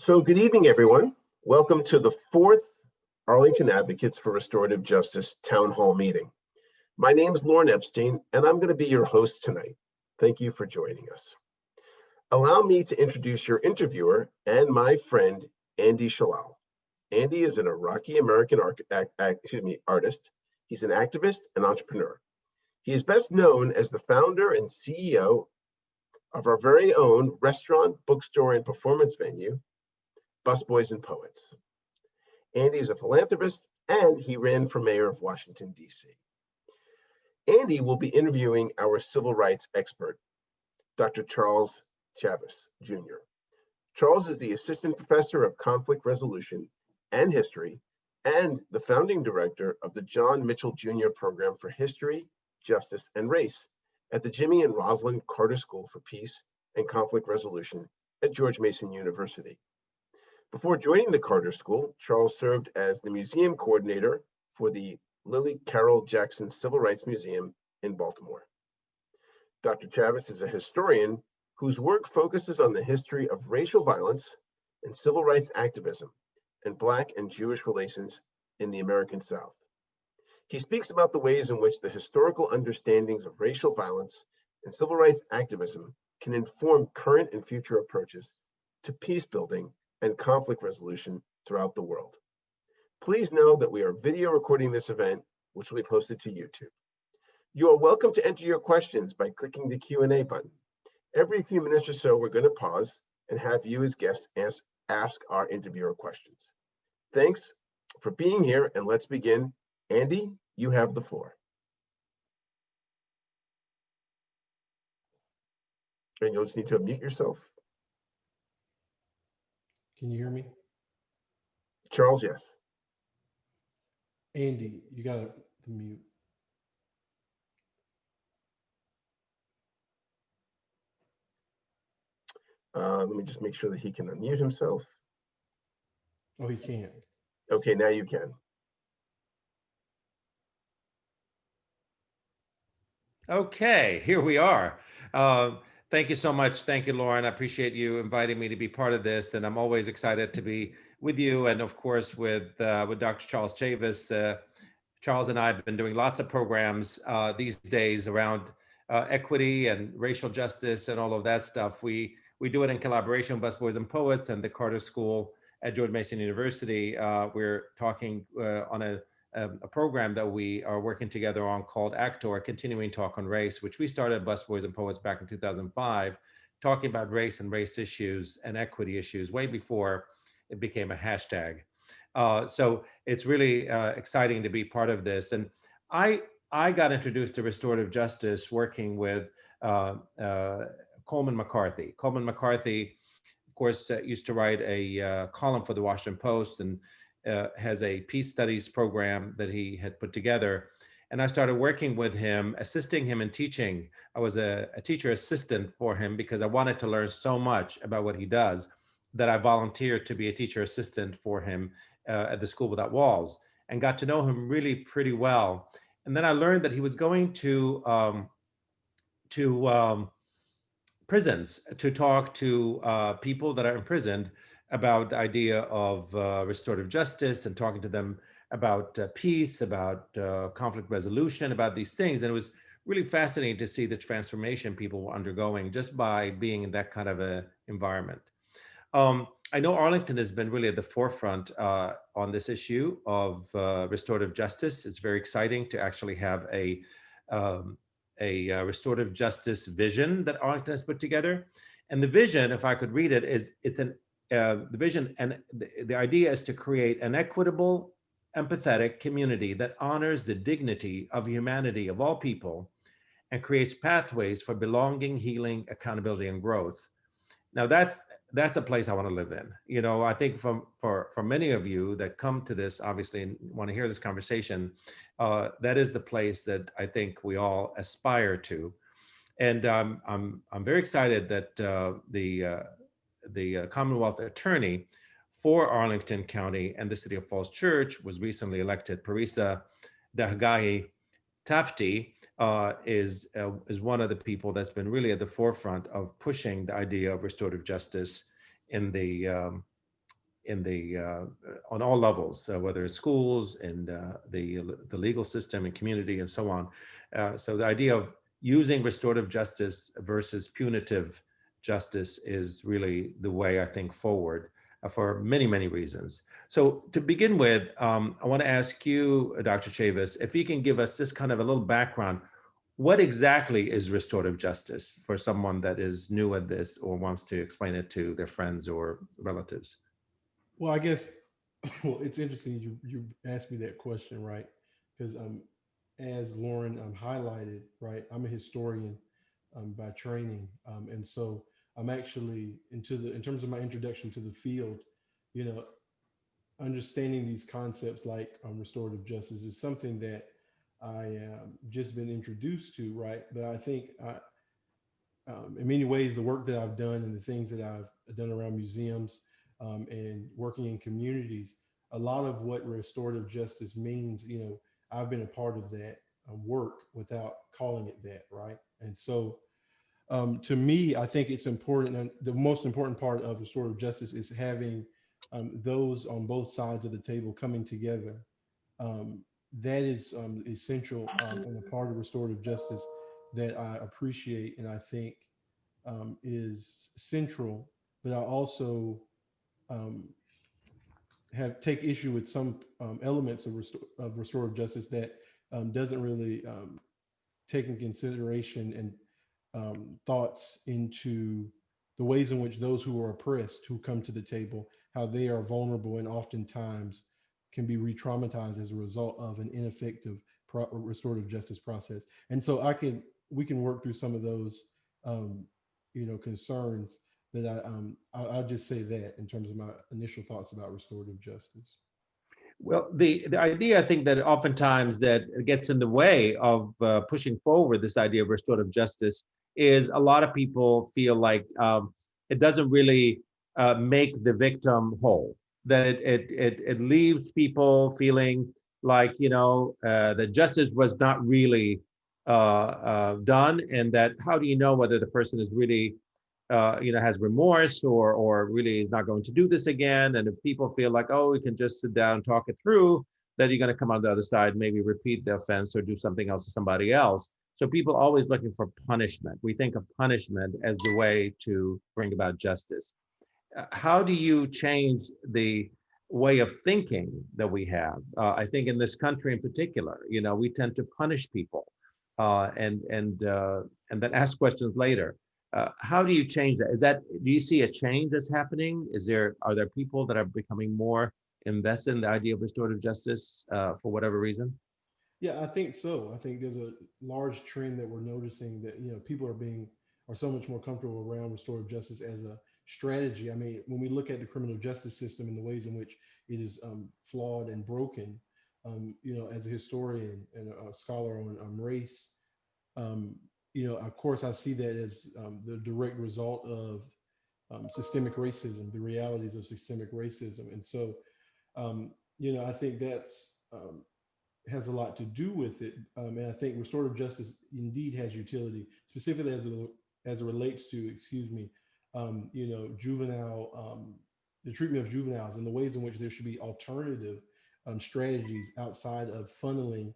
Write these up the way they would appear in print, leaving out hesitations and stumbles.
So good evening, everyone. Welcome to the fourth Arlington Advocates for Restorative Justice Town Hall meeting. My name is Lauren Epstein, and I'm going to be your host tonight. Thank you for joining us. Allow me to introduce your interviewer and my friend, Andy Shallal. Andy is an Iraqi-American artist. He's an activist and entrepreneur. He is best known as the founder and CEO of our very own restaurant, bookstore, and performance venue, Busboys and Poets. Andy is a philanthropist, and he ran for mayor of Washington, D.C. Andy will be interviewing our civil rights expert, Dr. Chavis Jr. Charles is the assistant professor of conflict resolution and history and the founding director of the John Mitchell Jr. Program for History, Justice, and Race at the Jimmy and Rosalind Carter School for Peace and Conflict Resolution at George Mason University. Before joining the Carter School, Charles served as the museum coordinator for the Lillie Carroll Jackson Civil Rights Museum in Baltimore. Dr. Chavis is a historian whose work focuses on the history of racial violence and civil rights activism and Black and Jewish relations in the American South. He speaks about the ways in which the historical understandings of racial violence and civil rights activism can inform current and future approaches to peace building and conflict resolution throughout the world. Please know that we are video recording this event, which will be posted to YouTube. You are welcome to enter your questions by clicking the Q&A button. Every few minutes or so, we're going to pause and have you as guests ask our interviewer questions. Thanks for being here, and let's begin. Andy, you have the floor. And you'll just need to unmute yourself. Can you hear me? Charles, yes. Andy, you got to mute. Let me just make sure that he can unmute himself. Oh, he can't. Okay, now you can. Okay, here we are. Thank you so much. Thank you, Lauren. I appreciate you inviting me to be part of this, and I'm always excited to be with you, and of course with Dr. Charles Chavis. Charles and I have been doing lots of programs these days around equity and racial justice and all of that stuff. We do it in collaboration with Busboys and Poets and the Carter School at George Mason University. We're talking on a program that we are working together on called ACTOR, Continuing Talk on Race, which we started at Busboys and Poets back in 2005, talking about race and race issues and equity issues way before it became a hashtag. So it's really exciting to be part of this. And I got introduced to restorative justice working with Coleman McCarthy. Coleman McCarthy, of course, used to write a column for the Washington Post and has a peace studies program that he had put together. And I started working with him, assisting him in teaching. I was a teacher assistant for him because I wanted to learn so much about what he does that I volunteered to be a teacher assistant for him at the School Without Walls and got to know him really pretty well. And then I learned that he was going to prisons to talk to people that are imprisoned about the idea of restorative justice and talking to them about peace, about conflict resolution, about these things. And it was really fascinating to see the transformation people were undergoing just by being in that kind of a environment. I know Arlington has been really at the forefront on this issue of restorative justice. It's very exciting to actually have a restorative justice vision that Arlington has put together. And the vision, if I could read it, is the vision and the idea is to create an equitable, empathetic community that honors the dignity of humanity of all people and creates pathways for belonging, healing, accountability, and growth. Now that's a place I want to live in. You know, I think for many of you that come to this, obviously, and want to hear this conversation, that is the place that I think we all aspire to. And I'm very excited that the Commonwealth attorney for Arlington County and the City of Falls Church was recently elected. Parisa Dehghani-Tafti is one of the people that's been really at the forefront of pushing the idea of restorative justice in the in the on all levels, whether it's schools and the legal system and community and so on. So the idea of using restorative justice versus punitive justice is really the way I think forward for many, many reasons. So to begin with, I want to ask you, Dr. Chavis, if you can give us just kind of a little background. What exactly is restorative justice for someone that is new at this or wants to explain it to their friends or relatives? Well, I guess, well, it's interesting you asked me that question, right? Because as Lauren highlighted, right, I'm a historian by training, and so I'm actually in terms of my introduction to the field, you know, understanding these concepts like restorative justice is something that I just been introduced to, right? But I think in many ways, the work that I've done and the things that I've done around museums and working in communities, a lot of what restorative justice means, you know, I've been a part of that work without calling it that, right? And so to me, I think it's important, and the most important part of restorative justice is having those on both sides of the table coming together. Um, that is essential and a part of restorative justice that I appreciate and I think is central. But I also um, have take issue with some elements of restorative justice that doesn't really take in consideration and thoughts into the ways in which those who are oppressed who come to the table, how they are vulnerable and oftentimes can be re-traumatized as a result of an ineffective restorative justice process. And so we can work through some of those um, concerns, but I'll just say that in terms of my initial thoughts about restorative justice. Well, the idea I think that oftentimes that gets in the way of pushing forward this idea of restorative justice is a lot of people feel like it doesn't really make the victim whole. That it leaves people feeling like that justice was not really done, and that how do you know whether the person is really has remorse or really is not going to do this again. And if people feel like, oh, we can just sit down and talk it through, then you're going to come on the other side, maybe repeat the offense or do something else to somebody else. So people are always looking for punishment. We think of punishment as the way to bring about justice. How do you change the way of thinking that we have? I think in this country in particular, we tend to punish people and then ask questions later. How do you change that? Do you see a change that's happening? Are there people that are becoming more invested in the idea of restorative justice for whatever reason? Yeah, I think so. I think there's a large trend that we're noticing that people are so much more comfortable around restorative justice as a strategy. I mean, when we look at the criminal justice system and the ways in which it is flawed and broken, as a historian and a scholar on race, um, of course, I see that as the direct result of systemic racism, the realities of systemic racism, and so I think that's has a lot to do with it. And I think restorative justice indeed has utility, specifically as it relates to, excuse me, juvenile, the treatment of juveniles and the ways in which there should be alternative strategies outside of funneling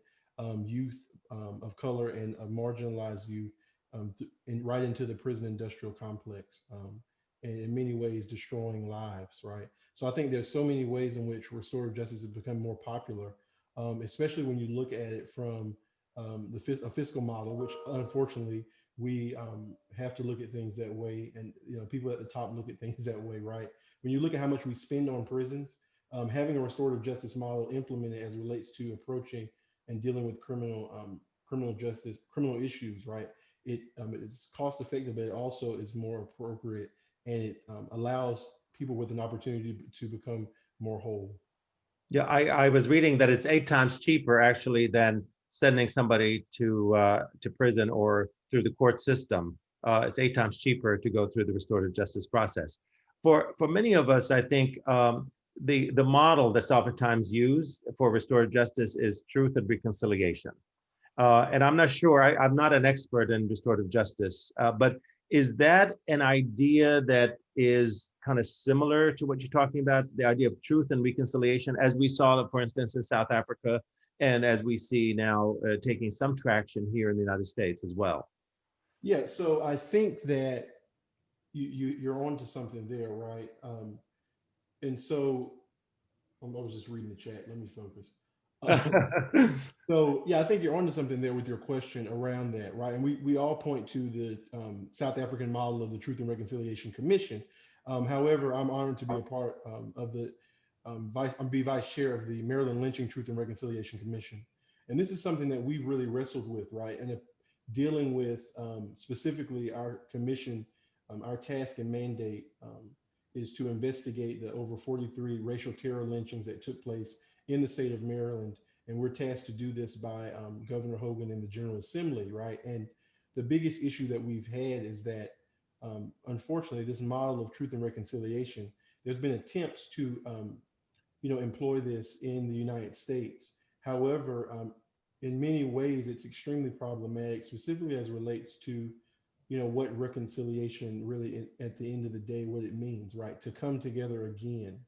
youth of color and marginalized youth right into the prison industrial complex. And in many ways destroying lives, right? So I think there's so many ways in which restorative justice has become more popular, especially when you look at it from a fiscal model, which unfortunately we have to look at things that way, and people at the top look at things that way, right? When you look at how much we spend on prisons, having a restorative justice model implemented as it relates to approaching and dealing with criminal issues, right? It is cost effective, but it also is more appropriate, and it allows people with an opportunity to become more whole. Yeah, I was reading that it's 8 times cheaper actually than sending somebody to prison or through the court system. It's 8 times cheaper to go through the restorative justice process. For many of us, I think the model that's oftentimes used for restorative justice is truth and reconciliation. And I'm not sure, I'm not an expert in restorative justice, but Is that an idea that is kind of similar to what you're talking about, the idea of truth and reconciliation, as we saw, for instance, in South Africa, and as we see now taking some traction here in the United States as well? Yeah, so I think that you're onto something there, right? And so I was just reading the chat. Let me focus. So yeah, I think you're onto something there with your question around that, right? And we all point to the South African model of the Truth and Reconciliation Commission. However, I'm honored to be a part of the I'm be vice chair of the Maryland Lynching Truth and Reconciliation Commission, and this is something that we've really wrestled with, right? And dealing with specifically our commission, our task and mandate is to investigate the over 43 racial terror lynchings that took place in the state of Maryland, and we're tasked to do this by Governor Hogan and the General Assembly, right? And the biggest issue that we've had is that, unfortunately, this model of truth and reconciliation, there's been attempts to, employ this in the United States. However, in many ways, it's extremely problematic, specifically as it relates to, what reconciliation really, at the end of the day, what it means, right? To come together again.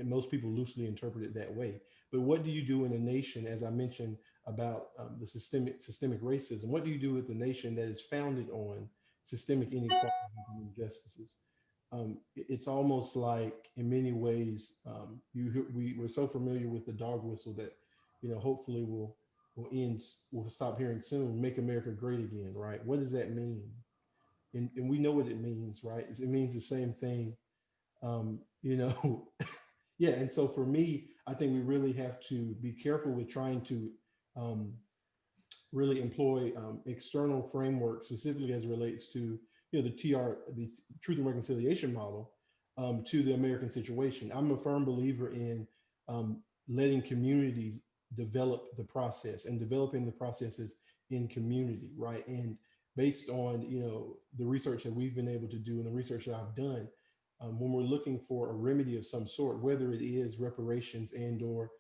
Most people loosely interpret it that way. But what do you do in a nation, as I mentioned about the systemic racism? What do you do with a nation that is founded on systemic inequality and injustices? It's almost like, in many ways, we're so familiar with the dog whistle that, hopefully we'll stop hearing soon. Make America great again, right? What does that mean? And we know what it means, right? It means the same thing, you know. Yeah, and so for me, I think we really have to be careful with trying to um, really employ external frameworks, specifically as it relates to the Truth and Reconciliation model, to the American situation. I'm a firm believer in letting communities develop the process and developing the processes in community, right? And based on the research that we've been able to do and the research that I've done, when we're looking for a remedy of some sort, whether it is reparations and or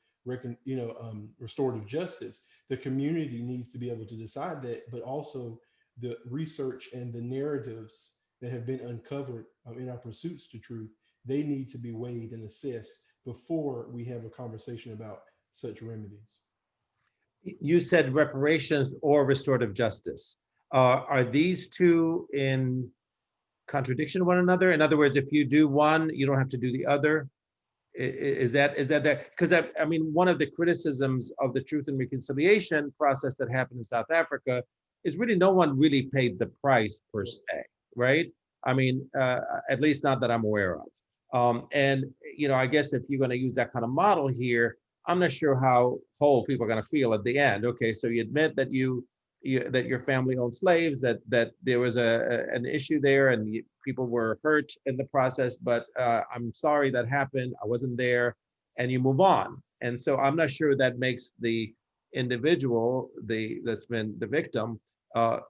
restorative justice, the community needs to be able to decide that, but also the research and the narratives that have been uncovered in our pursuits to truth, they need to be weighed and assessed before we have a conversation about such remedies. You said reparations or restorative justice. Are these two in contradiction to one another? In other words, if you do one, you don't have to do the other. Is that that? Because I mean, one of the criticisms of the Truth and Reconciliation process that happened in South Africa is really no one really paid the price per se, right? I mean, at least not that I'm aware of. And I guess if you're going to use that kind of model here, I'm not sure how whole people are going to feel at the end. Okay, so you admit that that your family owned slaves, that there was an issue there, and people were hurt in the process, but I'm sorry that happened. I wasn't there, and you move on. And so I'm not sure that makes the individual, that's been the victim,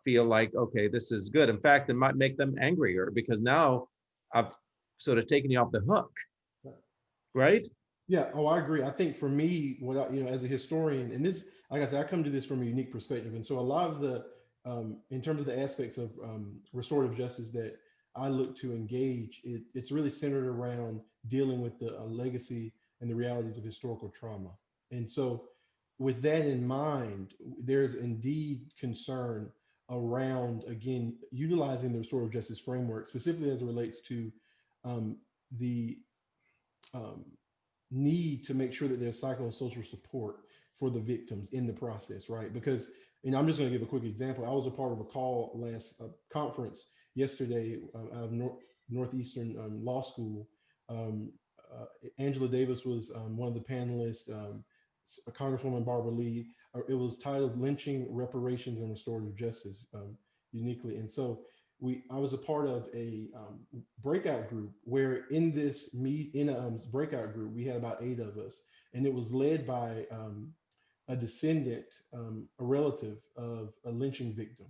feel like, okay, this is good. In fact, it might make them angrier because now I've sort of taken you off the hook, right? Yeah, oh, I agree. I think for me, as a historian, and this, like I said, I come to this from a unique perspective. And so a lot of the, in terms of the aspects of restorative justice that I look to engage, it's really centered around dealing with the legacy and the realities of historical trauma. And so with that in mind, there's indeed concern around, again, utilizing the restorative justice framework, specifically as it relates to the um, need to make sure that there's psychosocial support for the victims in the process, right? Because, and I'm just going to give a quick example. I was a part of a call last conference yesterday out of Northeastern Law School. Angela Davis was one of the panelists, Congresswoman Barbara Lee. It was titled Lynching, Reparations, and Restorative Justice, uniquely. And so I was a part of a breakout group where in this breakout group, we had about 8 of us, and it was led by a descendant, a relative of a lynching victim.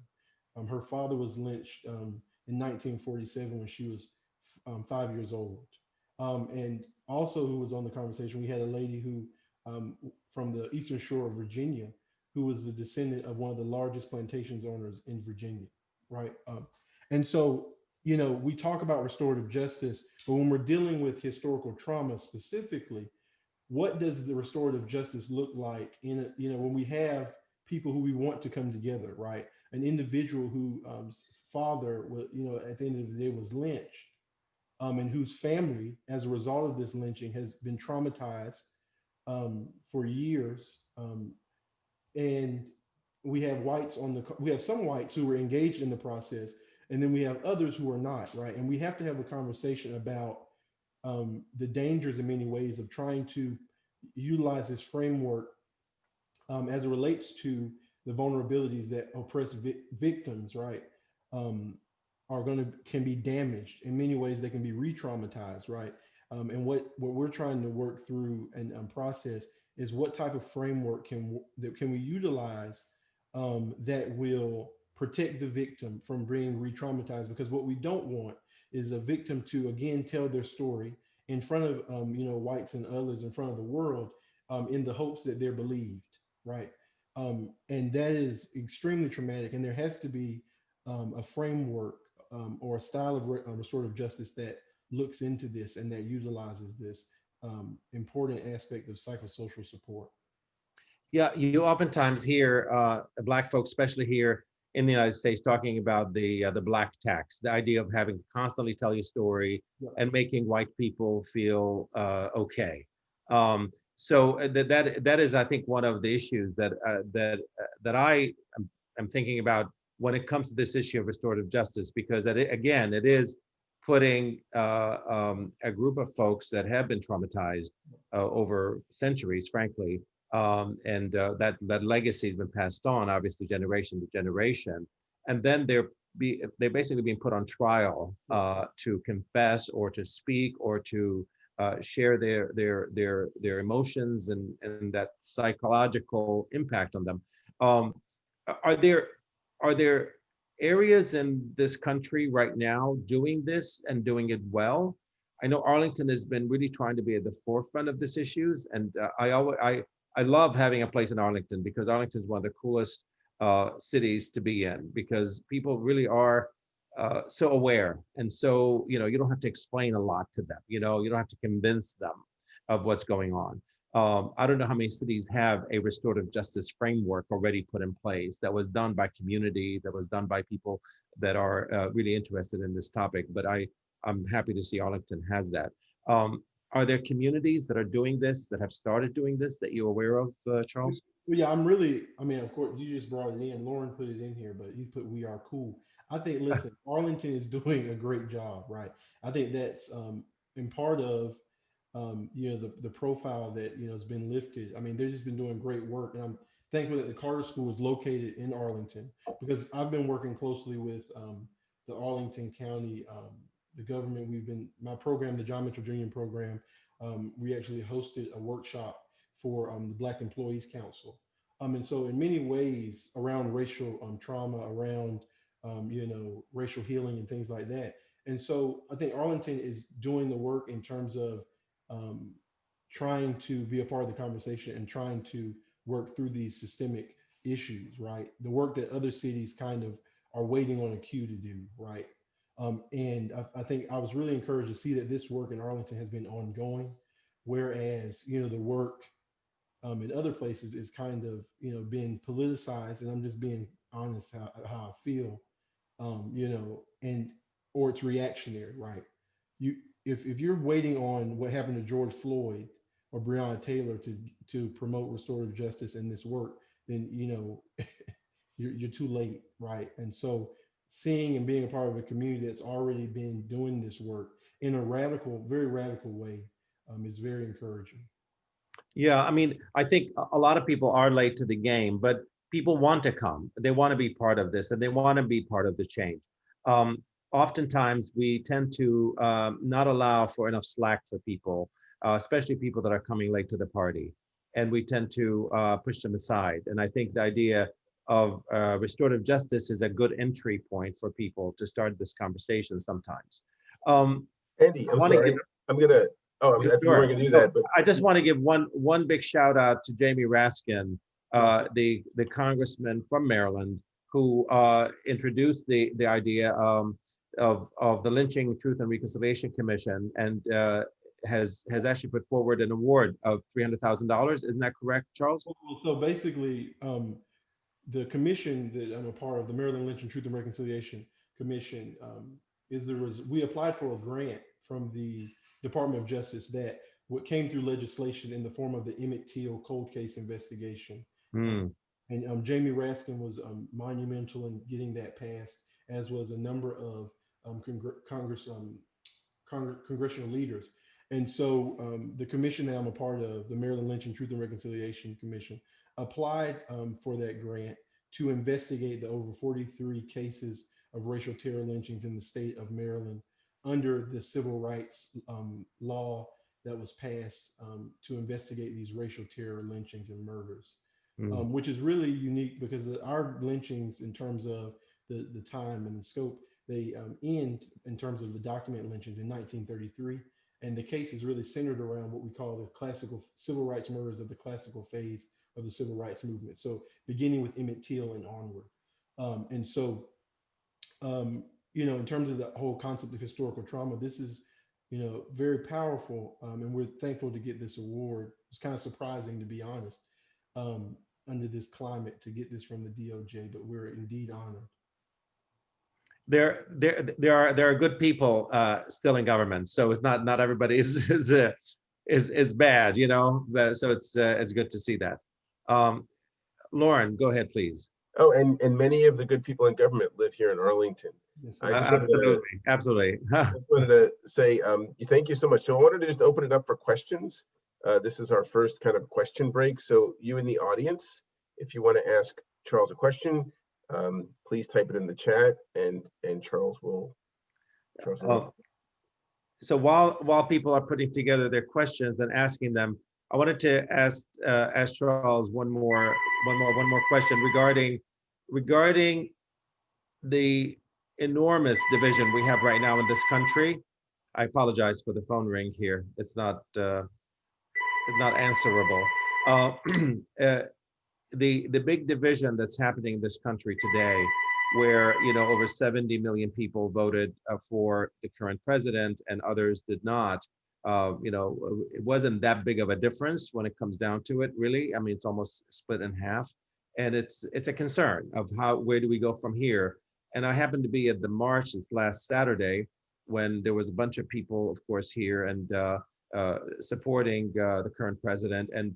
Her father was lynched in 1947 when she was 5 years old. And also who was on the conversation, we had a lady who from the Eastern Shore of Virginia, who was the descendant of one of the largest plantations owners in Virginia, right? And so, we talk about restorative justice, but when we're dealing with historical trauma specifically, what does the restorative justice look like when we have people who we want to come together, right? An individual who father was, at the end of the day was lynched, and whose family, as a result of this lynching, has been traumatized for years. And we have some whites who were engaged in the process, and then we have others who are not, right? And we have to have a conversation about the dangers in many ways of trying to utilize this framework as it relates to the vulnerabilities that oppressed victims, right? Can be damaged in many ways. They can be re-traumatized, right? And what we're trying to work through and process is what type of framework can we utilize that will protect the victim from being re-traumatized, because what we don't want is a victim to again tell their story in front of whites and others, in front of the world, in the hopes that they're believed, right? And that is extremely traumatic, and there has to be a framework or a style of restorative justice that looks into this and that utilizes this important aspect of psychosocial support. Yeah, you oftentimes hear Black folks, especially here in the United States, talking about the Black tax, the idea of having to constantly tell your story and making white people feel okay. So that is, I think, one of the issues that I am thinking about when it comes to this issue of restorative justice, because again, it is putting a group of folks that have been traumatized over centuries, frankly, and that legacy has been passed on, obviously, generation to generation, and then they're basically being put on trial to confess or to speak or to share their emotions and that psychological impact on them. Are there areas in this country right now doing this and doing it well? I know Arlington has been really trying to be at the forefront of this issues, and I love having a place in Arlington, because Arlington is one of the coolest cities to be in, because people really are so aware, and so you don't have to explain a lot to them. You don't have to convince them of what's going on. I don't know how many cities have a restorative justice framework already put in place that was done by community, that was done by people that are really interested in this topic. But I'm happy to see Arlington has that. Are there communities that are doing this, that have started doing this, that you're aware of, Charles? Well, yeah, of course, you just brought it in. Lauren put it in here, but he put "We Are Cool." I think, listen, Arlington is doing a great job, right? I think that's in part of, the profile that, has been lifted. I mean, they've just been doing great work. And I'm thankful that the Carter School is located in Arlington, because I've been working closely with the Arlington County, the government. My program, the John Mitchell Jr. program, we actually hosted a workshop for the Black Employees Council. And so in many ways around racial trauma, around, racial healing and things like that. And so I think Arlington is doing the work in terms of trying to be a part of the conversation and trying to work through these systemic issues, right? The work that other cities kind of are waiting on a cue to do, right? And I think I was really encouraged to see that this work in Arlington has been ongoing, whereas, the work in other places is kind of, being politicized. And I'm just being honest how I feel, and or it's reactionary, right? If you're waiting on what happened to George Floyd or Breonna Taylor to promote restorative justice in this work, then you're too late, right? And so seeing and being a part of a community that's already been doing this work in a very radical way is very encouraging. Yeah, I mean, I think a lot of people are late to the game, but people want to come. They want to be part of this, and they want to be part of the change. Oftentimes, we tend to not allow for enough slack for people, especially people that are coming late to the party, and we tend to push them aside. And I think the idea of restorative justice is a good entry point for people to start this conversation sometimes. Andy, I'm sorry. I'm gonna. Oh, I think we're gonna do that, but I just want to give one big shout out to Jamie Raskin, the congressman from Maryland, who introduced the idea of the Lynching Truth and Reconciliation Commission, and has actually put forward an award of $300,000. Isn't that correct, Charles? So basically, the commission that I'm a part of, the Maryland Lynching Truth and Reconciliation Commission, we applied for a grant from the Department of Justice that what came through legislation in the form of the Emmett Till cold case investigation. Mm. And Jamie Raskin was monumental in getting that passed, as was a number of congressional leaders. And so the commission that I'm a part of, the Maryland Lynching Truth and Reconciliation Commission, applied for that grant to investigate the over 43 cases of racial terror lynchings in the state of Maryland under the civil rights law that was passed to investigate these racial terror lynchings and murders, which is really unique because our lynchings, in terms of the time and the scope, they end in terms of the document lynchings in 1933. And the case is really centered around what we call the classical civil rights murders of the classical phase of the civil rights movement. So beginning with Emmett Till and onward. In terms of the whole concept of historical trauma, this is, very powerful. And we're thankful to get this award. It's kind of surprising, to be honest, under this climate, to get this from the DOJ, but we're indeed honored. There are good people still in government, so it's not everybody is bad, So it's good to see that. Lauren, go ahead, please. Oh, and many of the good people in government live here in Arlington. Yes, Absolutely. I just wanted to say thank you so much. So I wanted to just open it up for questions. This is our first kind of question break. So you in the audience, if you want to ask Charles a question, please type it in the chat, and Charles will. So while people are putting together their questions and asking them, I wanted to ask Charles one more question regarding the enormous division we have right now in this country. I apologize for the phone ring here. It's not answerable. The big division that's happening in this country today, where over 70 million people voted for the current president and others did not. It wasn't that big of a difference when it comes down to it, really. I mean, it's almost split in half, and it's a concern of where do we go from here. And I happened to be at the march this last Saturday when there was a bunch of people, of course, here and supporting the current president, and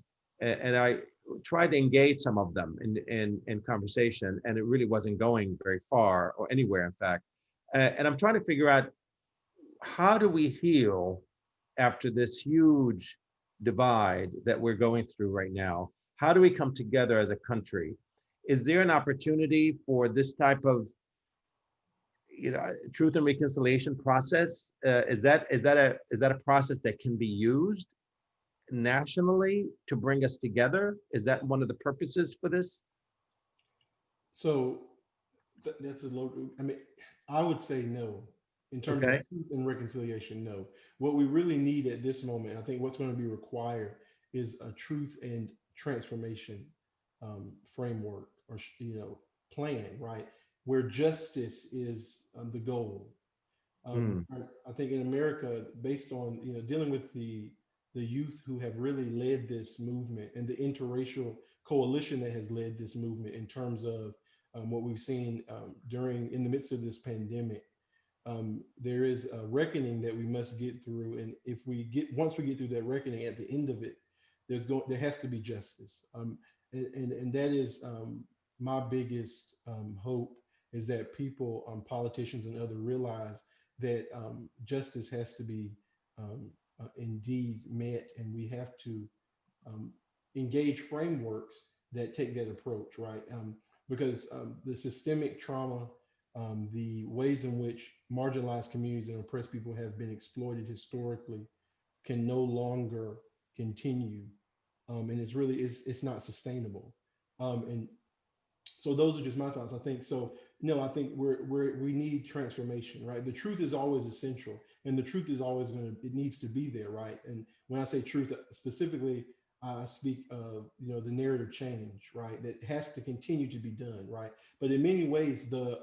I tried to engage some of them in conversation, and it really wasn't going very far or anywhere, in fact. And I'm trying to figure out, how do we heal after this huge divide that we're going through right now? How do we come together as a country? Is there an opportunity for this type of truth and reconciliation process? Is that a process that can be used nationally to bring us together? Is that one of the purposes for this? So that's a low. I mean, I would say no. In terms of truth and reconciliation, no. What we really need at this moment, I think what's going to be required, is a truth and transformation framework or plan, right? Where justice is the goal. I think in America, based on dealing with the youth who have really led this movement and the interracial coalition that has led this movement in terms of what we've seen in the midst of this pandemic. There is a reckoning that we must get through, and once we get through that reckoning, at the end of it, there has to be justice, and that is my biggest hope, is that people, politicians and others, realize that justice has to be indeed met, and we have to engage frameworks that take that approach, right? Because the systemic trauma, the ways in which marginalized communities and oppressed people have been exploited historically, can no longer continue, and it's not sustainable. And so those are just my thoughts. I think so. No, I think we need transformation, right? The truth is always essential, and the truth is always it needs to be there, right? And when I say truth, specifically, I speak of, the narrative change, right? That has to continue to be done, right? But in many ways, the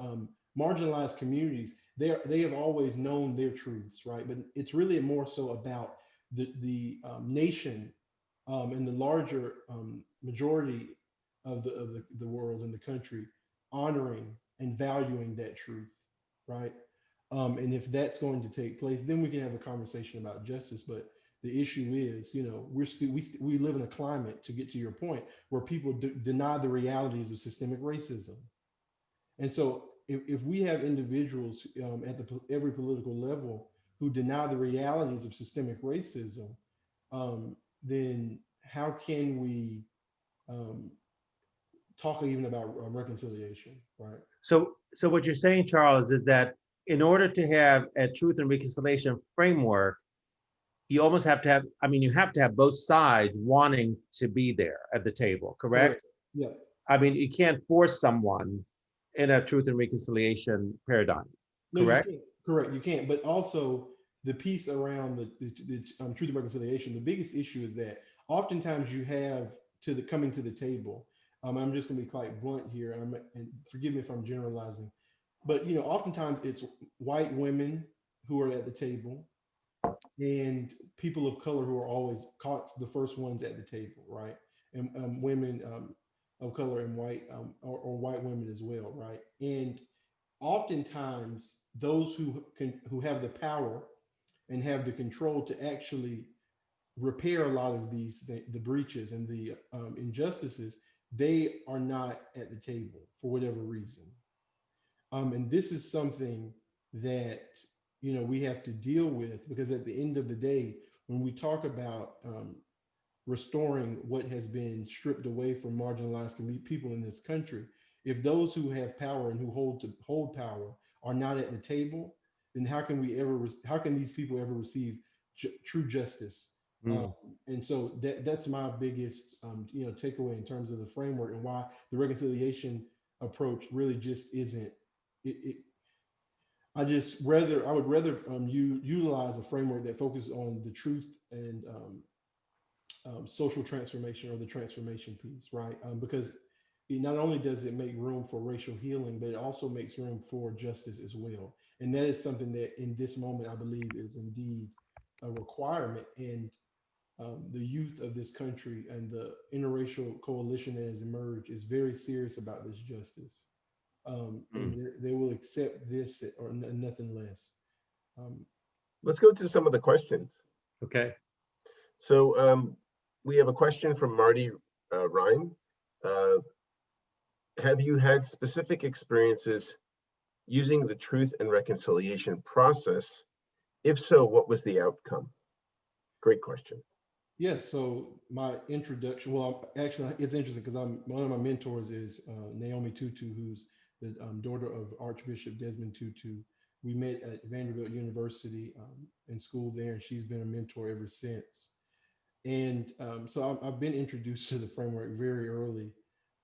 marginalized communities, they have always known their truths, right? But it's really more so about the nation and the larger majority of the world and the country honoring and valuing that truth, right? And if that's going to take place, then we can have a conversation about justice. But the issue is, we live in a climate, to get to your point, where people deny the realities of systemic racism. And so if we have individuals at every political level who deny the realities of systemic racism, then how can we um, talk even about reconciliation, right? So what you're saying, Charles, is that in order to have a truth and reconciliation framework, you almost have to have, I mean, you have to have both sides wanting to be there at the table, correct? Yeah. I mean, you can't force someone in a truth and reconciliation paradigm, No, correct? you can't. Correct, you can't. But also the piece around the truth and reconciliation, the biggest issue is that oftentimes you have coming to the table. I'm just going to be quite blunt here, and forgive me if I'm generalizing, but oftentimes it's white women who are at the table, and people of color who are always caught the first ones at the table, right? And women of color and white or white women as well, right? And oftentimes those who have the power and have the control to actually repair a lot of the breaches and the injustices, they are not at the table for whatever reason. And this is something that we have to deal with, because at the end of the day, when we talk about restoring what has been stripped away from marginalized people in this country, if those who have power and who hold power are not at the table, then how can these people ever receive true justice? Mm. And so that's my biggest takeaway in terms of the framework, and why the reconciliation approach really just isn't it. I would rather utilize a framework that focuses on the truth and social transformation, or the transformation piece, right? Because it not only does it make room for racial healing, but it also makes room for justice as well. And that is something that in this moment, I believe, is indeed a requirement. And the youth of this country and the interracial coalition that has emerged is very serious about this justice. And they will accept this or nothing less. Um, Let's go to some of the questions. Okay. So we have a question from Marty Ryan. Have you had specific experiences using the truth and reconciliation process? If so, what was the outcome? Great question. Yes. So my introduction, well, actually, it's interesting because one of my mentors is Naomi Tutu, who's the daughter of Archbishop Desmond Tutu. We met at Vanderbilt University in school there, and she's been a mentor ever since. And so I've been introduced to the framework very early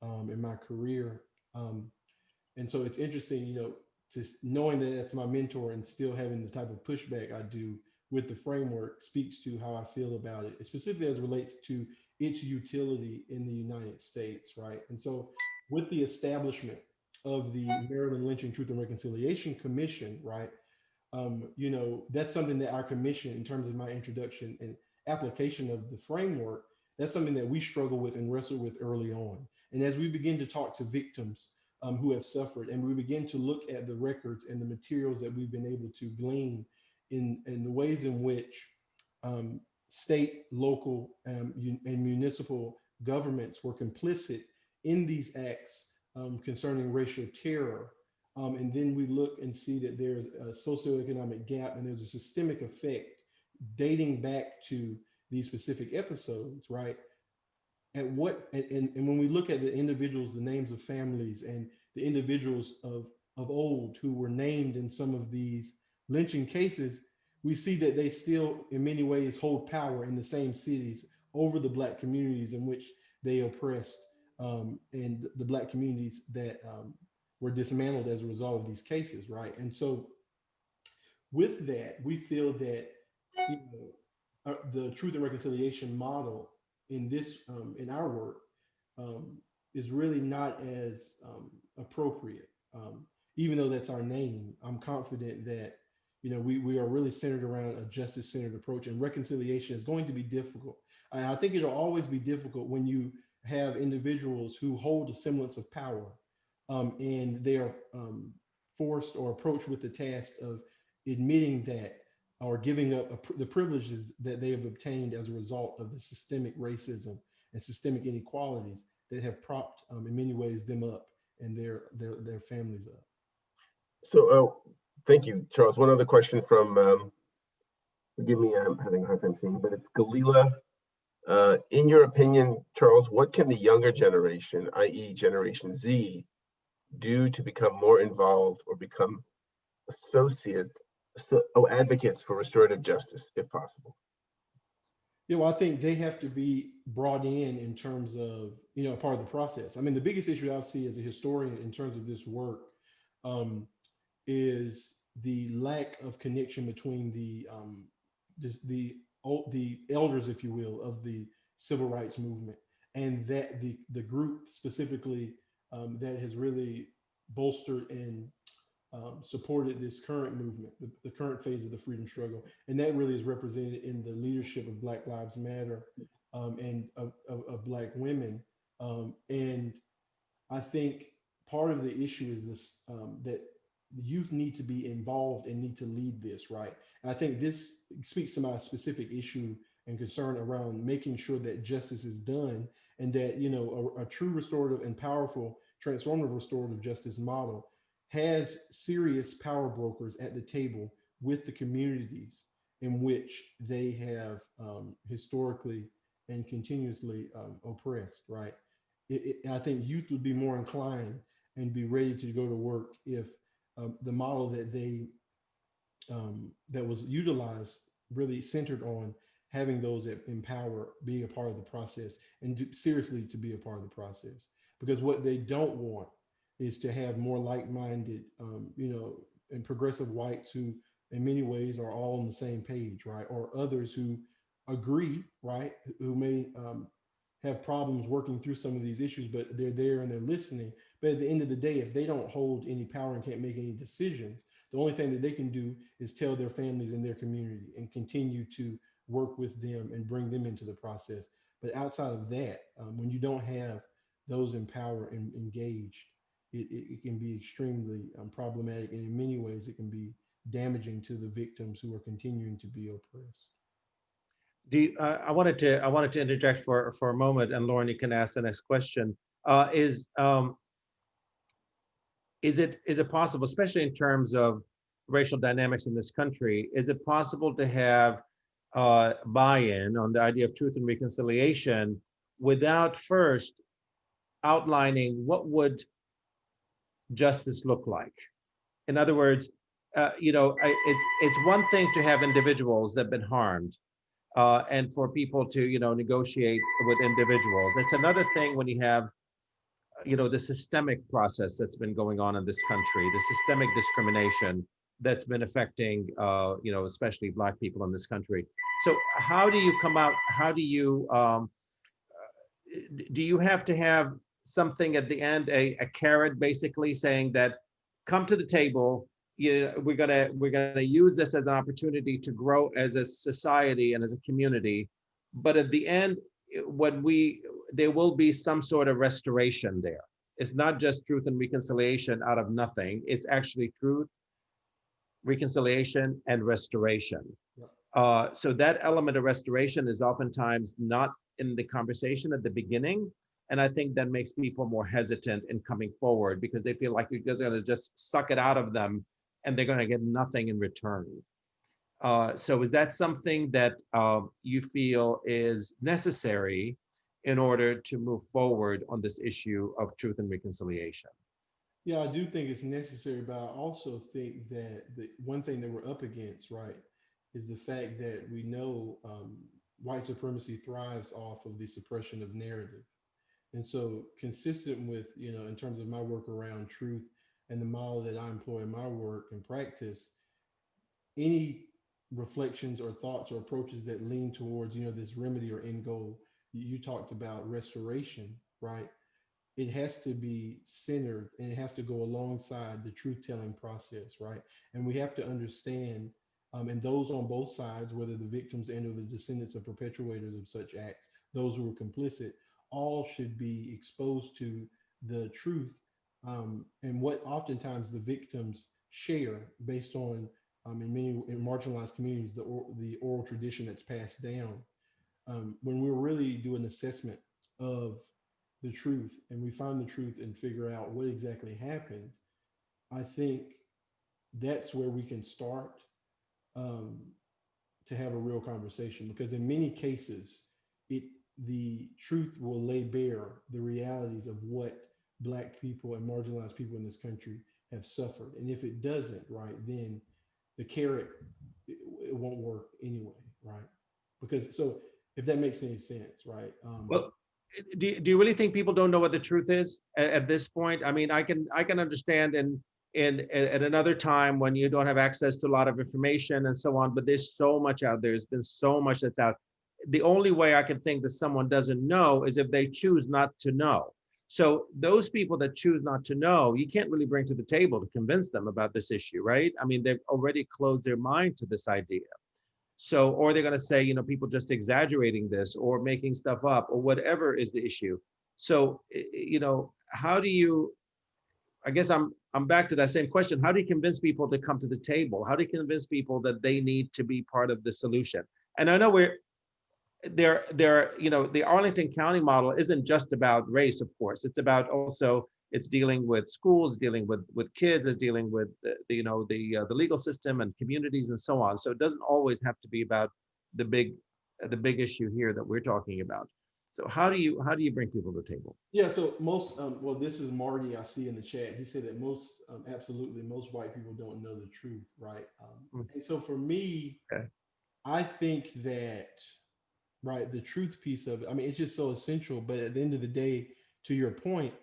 in my career. And so it's interesting, just knowing that that's my mentor and still having the type of pushback I do with the framework speaks to how I feel about it, specifically as it relates to its utility in the United States, right? And so with the establishment of the Maryland Lynching Truth and Reconciliation Commission, right? That's something that our commission, in terms of my introduction and application of the framework, that's something that we struggle with and wrestle with early on. And as we begin to talk to victims who have suffered, and we begin to look at the records and the materials that we've been able to glean in the ways in which state, local, and municipal governments were complicit in these acts concerning racial terror. And then we look and see that there's a socioeconomic gap and there's a systemic effect dating back to these specific episodes, right? And when we look at the individuals, the names of families and the individuals of old who were named in some of these lynching cases, we see that they still in many ways hold power in the same cities over the Black communities in which they oppressed, and the Black communities that were dismantled as a result of these cases, right? And so with that, we feel that the Truth and Reconciliation model in this in our work is really not as appropriate. Even though that's our name, I'm confident that we are really centered around a justice-centered approach, and reconciliation is going to be difficult. I think it'll always be difficult when you have individuals who hold a semblance of power, and they are forced or approached with the task of admitting that or giving up the privileges that they have obtained as a result of the systemic racism and systemic inequalities that have propped, in many ways, them up and their families up. So, thank you, Charles. One other question from, forgive me, I'm having a hard time seeing, but it's Galila. In your opinion, Charles, what can the younger generation, i.e. Generation Z, do to become more involved or become associates, advocates for restorative justice, if possible? Yeah, well, I think they have to be brought in terms of, part of the process. I mean, the biggest issue I see as a historian in terms of this work is the lack of connection between the elders, if you will, of the civil rights movement, and that the group specifically that has really bolstered and supported this current movement, the current phase of the freedom struggle, and that really is represented in the leadership of Black Lives Matter and of Black women, and I think part of the issue is this, that the youth need to be involved and need to lead this, right? And I think this speaks to my specific issue and concern around making sure that justice is done, and that a true restorative and powerful transformative restorative justice model has serious power brokers at the table with the communities in which they have historically and continuously oppressed, right? I think youth would be more inclined and be ready to go to work if the model that was utilized really centered on having those that empower being a part of the process, and seriously to be a part of the process. Because what they don't want is to have more like-minded, and progressive whites who, in many ways, are all on the same page, right? Or others who agree, right? Who may have problems working through some of these issues, but they're there and they're listening. But at the end of the day, if they don't hold any power and can't make any decisions, the only thing that they can do is tell their families and their community and continue to work with them and bring them into the process. But outside of that, when you don't have those in power and engaged, it can be extremely problematic, and in many ways it can be damaging to the victims who are continuing to be oppressed. I wanted to interject for a moment, and Lauren, you can ask the next question. Is it possible, especially in terms of racial dynamics in this country, is it possible to have buy-in on the idea of truth and reconciliation without first outlining what would justice look like? In other words, it's one thing to have individuals that have been harmed, and for people to negotiate with individuals. It's another thing when you have the systemic process that's been going on in this country, the systemic discrimination that's been affecting especially Black people in this country. So how do you come out? How do you have to have something at the end, a carrot, basically saying that come to the table, we're gonna use this as an opportunity to grow as a society and as a community, but at the end, there will be some sort of restoration there. It's not just truth and reconciliation out of nothing. It's actually truth, reconciliation, and restoration. So that element of restoration is oftentimes not in the conversation at the beginning. And I think that makes people more hesitant in coming forward because they feel like you're just going to just suck it out of them and they're going to get nothing in return. So is that something that you feel is necessary in order to move forward on this issue of truth and reconciliation? Yeah, I do think it's necessary, but I also think that the one thing that we're up against, right, is the fact that we know white supremacy thrives off of the suppression of narrative. And so consistent with, in terms of my work around truth and the model that I employ in my work and practice, any reflections or thoughts or approaches that lean towards, this remedy or end goal you talked about restoration, right? It has to be centered and it has to go alongside the truth telling process, right? And we have to understand, and those on both sides, whether the victims and or the descendants of perpetuators of such acts, those who were complicit, all should be exposed to the truth, and what oftentimes the victims share based on, in marginalized communities, the oral tradition that's passed down. When we really do an assessment of the truth and we find the truth and figure out what exactly happened, I think that's where we can start, um, to have a real conversation. Because in many cases, it the truth will lay bare the realities of what Black people and marginalized people in this country have suffered. And if it doesn't, right, then the carrot, it won't work anyway, right? Because so if that makes any sense, right? Well, do you really think people don't know what the truth is at this point? I mean, I can understand in at another time when you don't have access to a lot of information and so on, but there's so much out there. There's been so much that's out. The only way I can think that someone doesn't know is if they choose not to know. So those people that choose not to know, you can't really bring to the table to convince them about this issue, right? I mean, they've already closed their mind to this idea. So, or they're going to say, people just exaggerating this or making stuff up or whatever is the issue. So, how do you, I guess I'm back to that same question. How do you convince people to come to the table? How do you convince people that they need to be part of the solution? And I know the Arlington County model isn't just about race, of course. It's about also, it's dealing with schools, dealing with kids, it's dealing with the legal system and communities and so on. So it doesn't always have to be about the big issue here that we're talking about. So how do you bring people to the table? Yeah, so most, well, this is Marty, I see in the chat. He said that absolutely, most white people don't know the truth, right? And so for me, Okay. I think that, right, the truth piece of it, I mean, it's just so essential. But at the end of the day, to your point,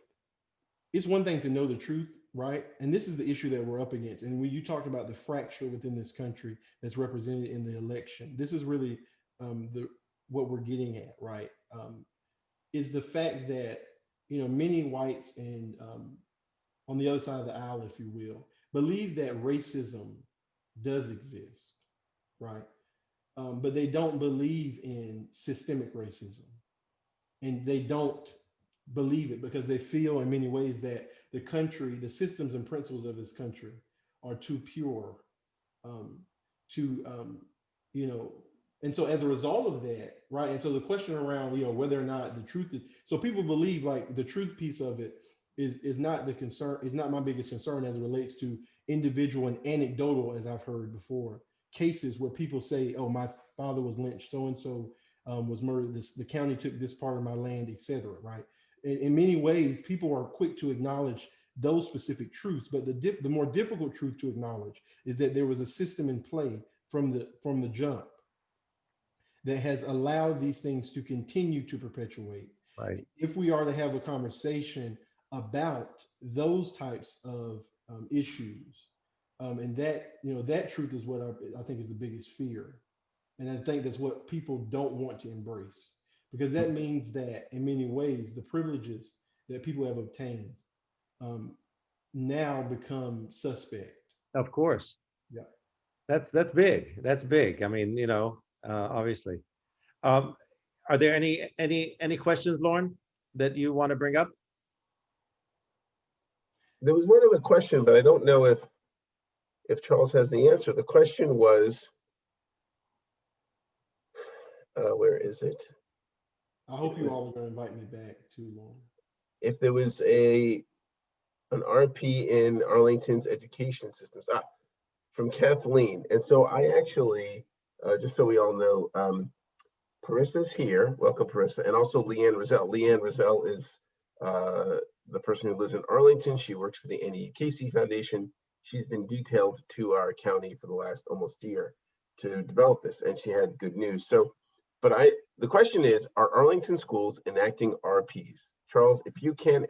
it's one thing to know the truth, right? And this is the issue that we're up against. And when you talked about the fracture within this country that's represented in the election, this is really what we're getting at, right? Is the fact that many whites and on the other side of the aisle, if you will, believe that racism does exist, right? But they don't believe in systemic racism, and they don't believe it because they feel in many ways that the country, the systems and principles of this country are too pure, to and so as a result of that, right? And so the question around, whether or not the truth is, so people believe like the truth piece of it is not the concern, is not my biggest concern as it relates to individual and anecdotal, as I've heard before, cases where people say, oh, my father was lynched, so-and-so was murdered, the county took this part of my land, etc. Right? In many ways, people are quick to acknowledge those specific truths, but the more difficult truth to acknowledge is that there was a system in play from the jump that has allowed these things to continue to perpetuate. Right. If we are to have a conversation about those types of issues, and that that truth is what I think is the biggest fear, and I think that's what people don't want to embrace, because that means that in many ways the privileges that people have obtained now become suspect. Of course. Yeah. That's big. That's big. I mean, obviously. Are there any questions, Lauren, that you want to bring up? There was one other question, but I don't know if Charles has the answer. The question was, where is it? I hope you all are going to invite me back too, Lauren. If there was an RP in Arlington's education systems. From Kathleen. And so I actually, just so we all know, Parisa's here. Welcome, Parisa. And also Liane Rozzell. Liane Rozzell is the person who lives in Arlington. She works for the Andy Casey Foundation. She's been detailed to our county for the last almost year to develop this, and she had good news. So, but the question is, are Arlington schools enacting RPs? Charles, if you can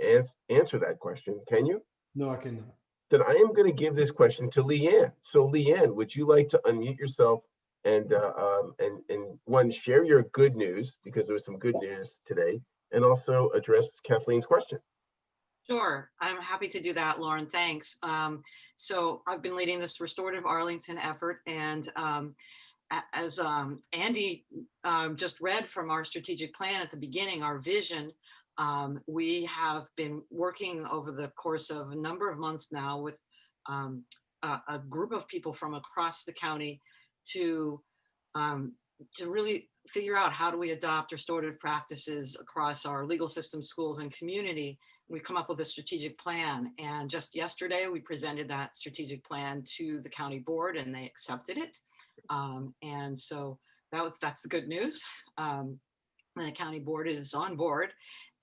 answer that question, can you? No, I cannot. Then I am going to give this question to Liane. So Liane, would you like to unmute yourself and one, share your good news, because there was some good news today, and also address Kathleen's question. Sure, I'm happy to do that, Lauren. Thanks. So I've been leading this Restorative Arlington effort, and as Andy just read from our strategic plan at the beginning, our vision, we have been working over the course of a number of months now with a group of people from across the county to really figure out how do we adopt restorative practices across our legal system, schools, and community. We come up with a strategic plan, and just yesterday we presented that strategic plan to the county board, and they accepted it. And so that's the good news. The county board is on board,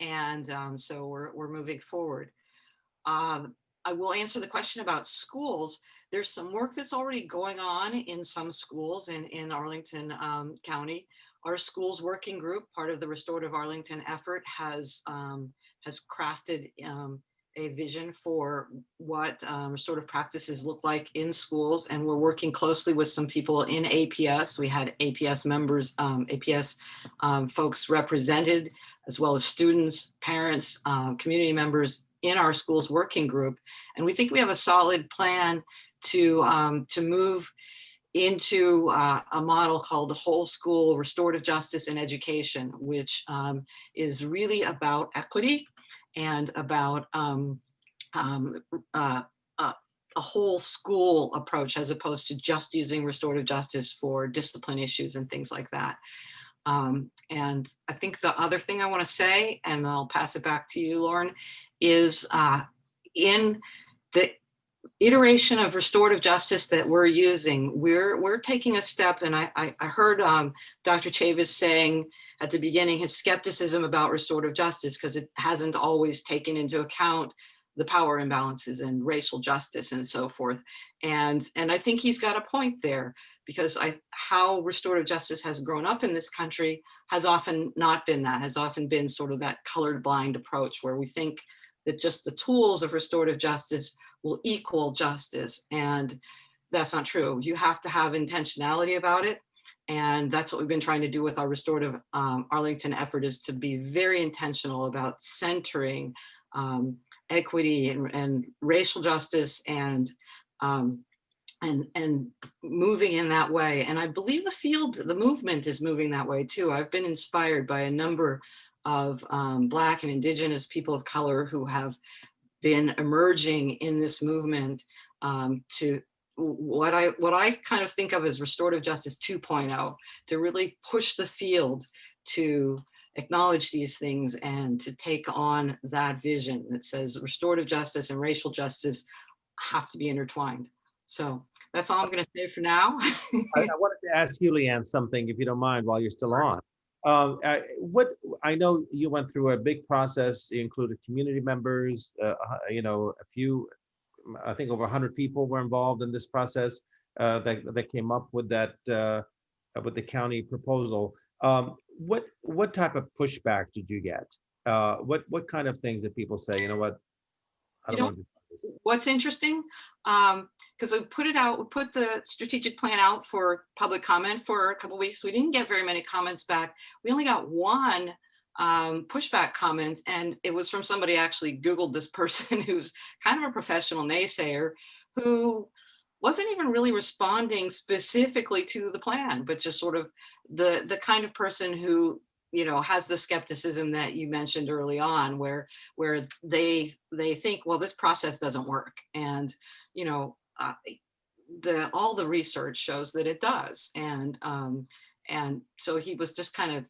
and so we're moving forward. I will answer the question about schools. There's some work that's already going on in some schools in Arlington County. Our schools working group, part of the Restorative Arlington effort, has crafted a vision for what restorative practices look like in schools, and we're working closely with some people in APS. We had APS members, APS folks represented, as well as students, parents, community members in our schools working group, and we think we have a solid plan to move into a model called the whole school restorative justice and education, which is really about equity and about a whole school approach, as opposed to just using restorative justice for discipline issues and things like that. And I think the other thing I want to say, and I'll pass it back to you, Lauren, is in the iteration of restorative justice that we're using, we're taking a step, and I heard Dr. Chavis saying at the beginning his skepticism about restorative justice because it hasn't always taken into account the power imbalances and racial justice and so forth. And I think he's got a point there, because how restorative justice has grown up in this country has often not been that, has often been sort of that colored blind approach where we think that just the tools of restorative justice will equal justice. And that's not true. You have to have intentionality about it. And that's what we've been trying to do with our Restorative Arlington effort, is to be very intentional about centering equity and racial justice and moving in that way. And I believe the movement is moving that way too. I've been inspired by a number of Black and Indigenous people of color who have been emerging in this movement to what I kind of think of as restorative justice 2.0, to really push the field to acknowledge these things and to take on that vision that says restorative justice and racial justice have to be intertwined. So that's all I'm going to say for now. I wanted to ask you, Liane, something, if you don't mind, while you're still on. I know you went through a big process. You included community members, a few, I think over 100 people were involved in this process that came up with that, with the county proposal. What type of pushback did you get? What kind of things did people say? You know what? I don't want to do this. What's interesting, because we put it out, we put the strategic plan out for public comment for a couple of weeks. We didn't get very many comments back. We only got one pushback comment, and it was from somebody actually Googled this person who's kind of a professional naysayer who wasn't even really responding specifically to the plan, but just sort of the kind of person who, you know, has the skepticism that you mentioned early on, where they think, well, this process doesn't work. And, you know, all the research shows that it does. And so he was just kind of,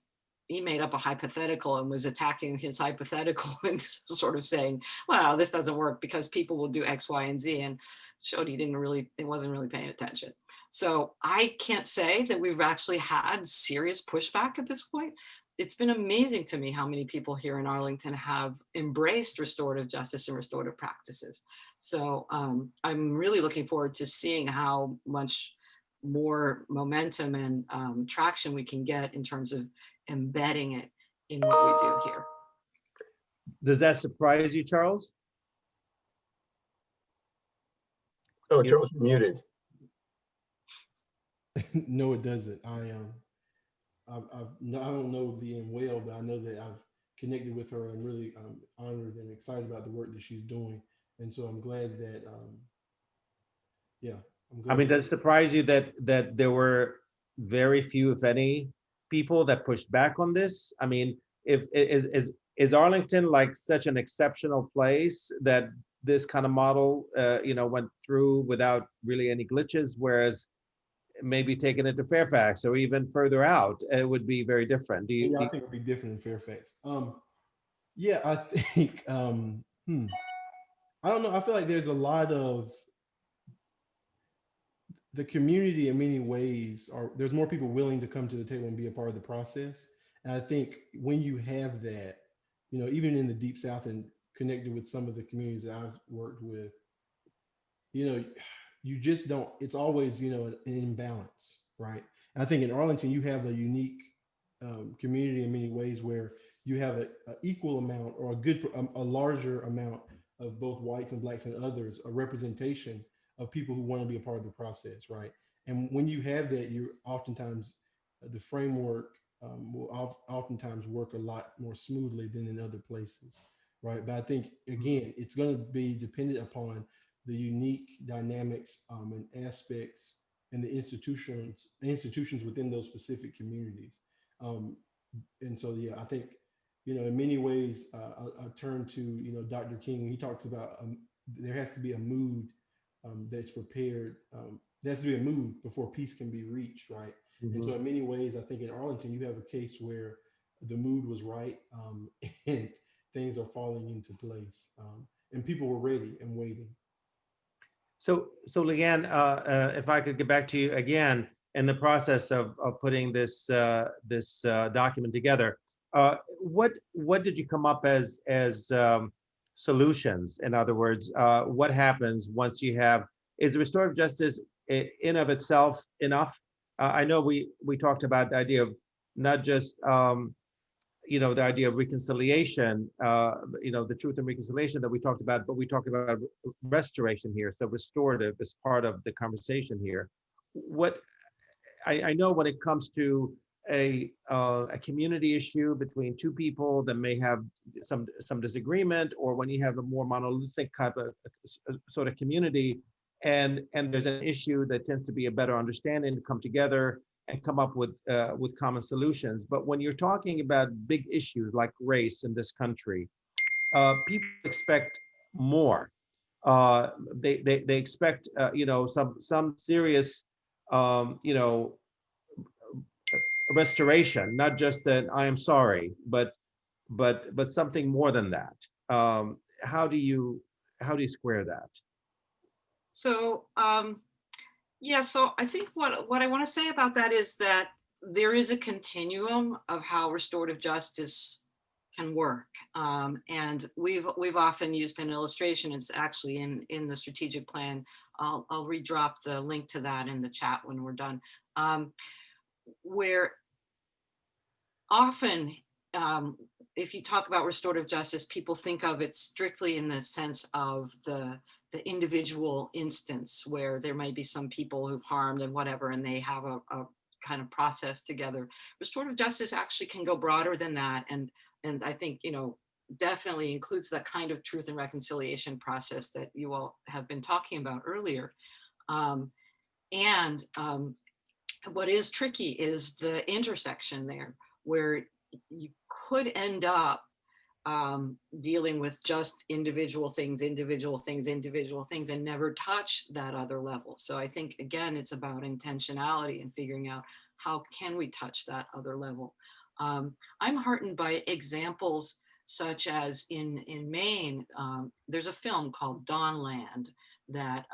he made up a hypothetical and was attacking his hypothetical and sort of saying, well, this doesn't work because people will do X, Y, and Z, and showed it wasn't really paying attention. So I can't say that we've actually had serious pushback at this point. It's been amazing to me how many people here in Arlington have embraced restorative justice and restorative practices. So I'm really looking forward to seeing how much more momentum and traction we can get in terms of embedding it in what we do here. Does that surprise you, Charles? Oh, Charles, you're muted. No, it doesn't. I don't know Liane well, but I know that I've connected with her. I'm really honored and excited about the work that she's doing, and so I'm glad that yeah, I'm I glad mean, that does it surprise you that there were very few, if any, people that pushed back on this? I mean, if is Arlington like such an exceptional place that this kind of model, went through without really any glitches, whereas maybe taking it to Fairfax or even further out, it would be very different. yeah, I think it'd be different in Fairfax. Yeah, I think I don't know. I feel like there's a lot of the community in many ways are there's more people willing to come to the table and be a part of the process. And I think when you have that, even in the Deep South and connected with some of the communities that I've worked with, you know, you just don't, it's always, an imbalance, right? And I think in Arlington, you have a unique community in many ways where you have a equal amount or a larger amount of both whites and blacks and others, a representation of people who want to be a part of the process, right? And when you have that, you're oftentimes, the framework will oftentimes work a lot more smoothly than in other places, right? But I think, again, it's going to be dependent upon the unique dynamics and aspects and the institutions within those specific communities. Um, and so, yeah, I think, in many ways, I turn to, Dr. King when he talks about there has to be a mood that's prepared. There has to be a mood before peace can be reached, right? And Mhm. so, in many ways, I think in Arlington, you have a case where the mood was right and things are falling into place, and people were ready and waiting. So Leanne, if I could get back to you again in the process of putting this document together, what did you come up as solutions? In other words, what happens once you have, is restorative justice in of itself enough? I know we talked about the idea of not just the idea of reconciliation, the truth and reconciliation that we talked about, but we talked about restoration here. So restorative is part of the conversation here. What I know when it comes to a community issue between two people that may have some disagreement, or when you have a more monolithic type of sort of community, and there's an issue that tends to be a better understanding to come together and come up with common solutions. But when you're talking about big issues like race in this country, people expect more. They expect some serious restoration, not just that I am sorry, but something more than that. How do you square that? So, yeah, so I think what I want to say about that is that there is a continuum of how restorative justice can work. And we've often used an illustration. It's actually in the strategic plan. I'll redrop the link to that in the chat when we're done. Where often, if you talk about restorative justice, people think of it strictly in the sense of the individual instance where there might be some people who've harmed and whatever, and they have a kind of process together. Restorative justice actually can go broader than that. And I think, definitely includes that kind of truth and reconciliation process that you all have been talking about earlier. And what is tricky is the intersection there, where you could end up dealing with just individual things, and never touch that other level. So I think, again, it's about intentionality and figuring out how can we touch that other level. I'm heartened by examples such as in Maine, there's a film called Dawnland that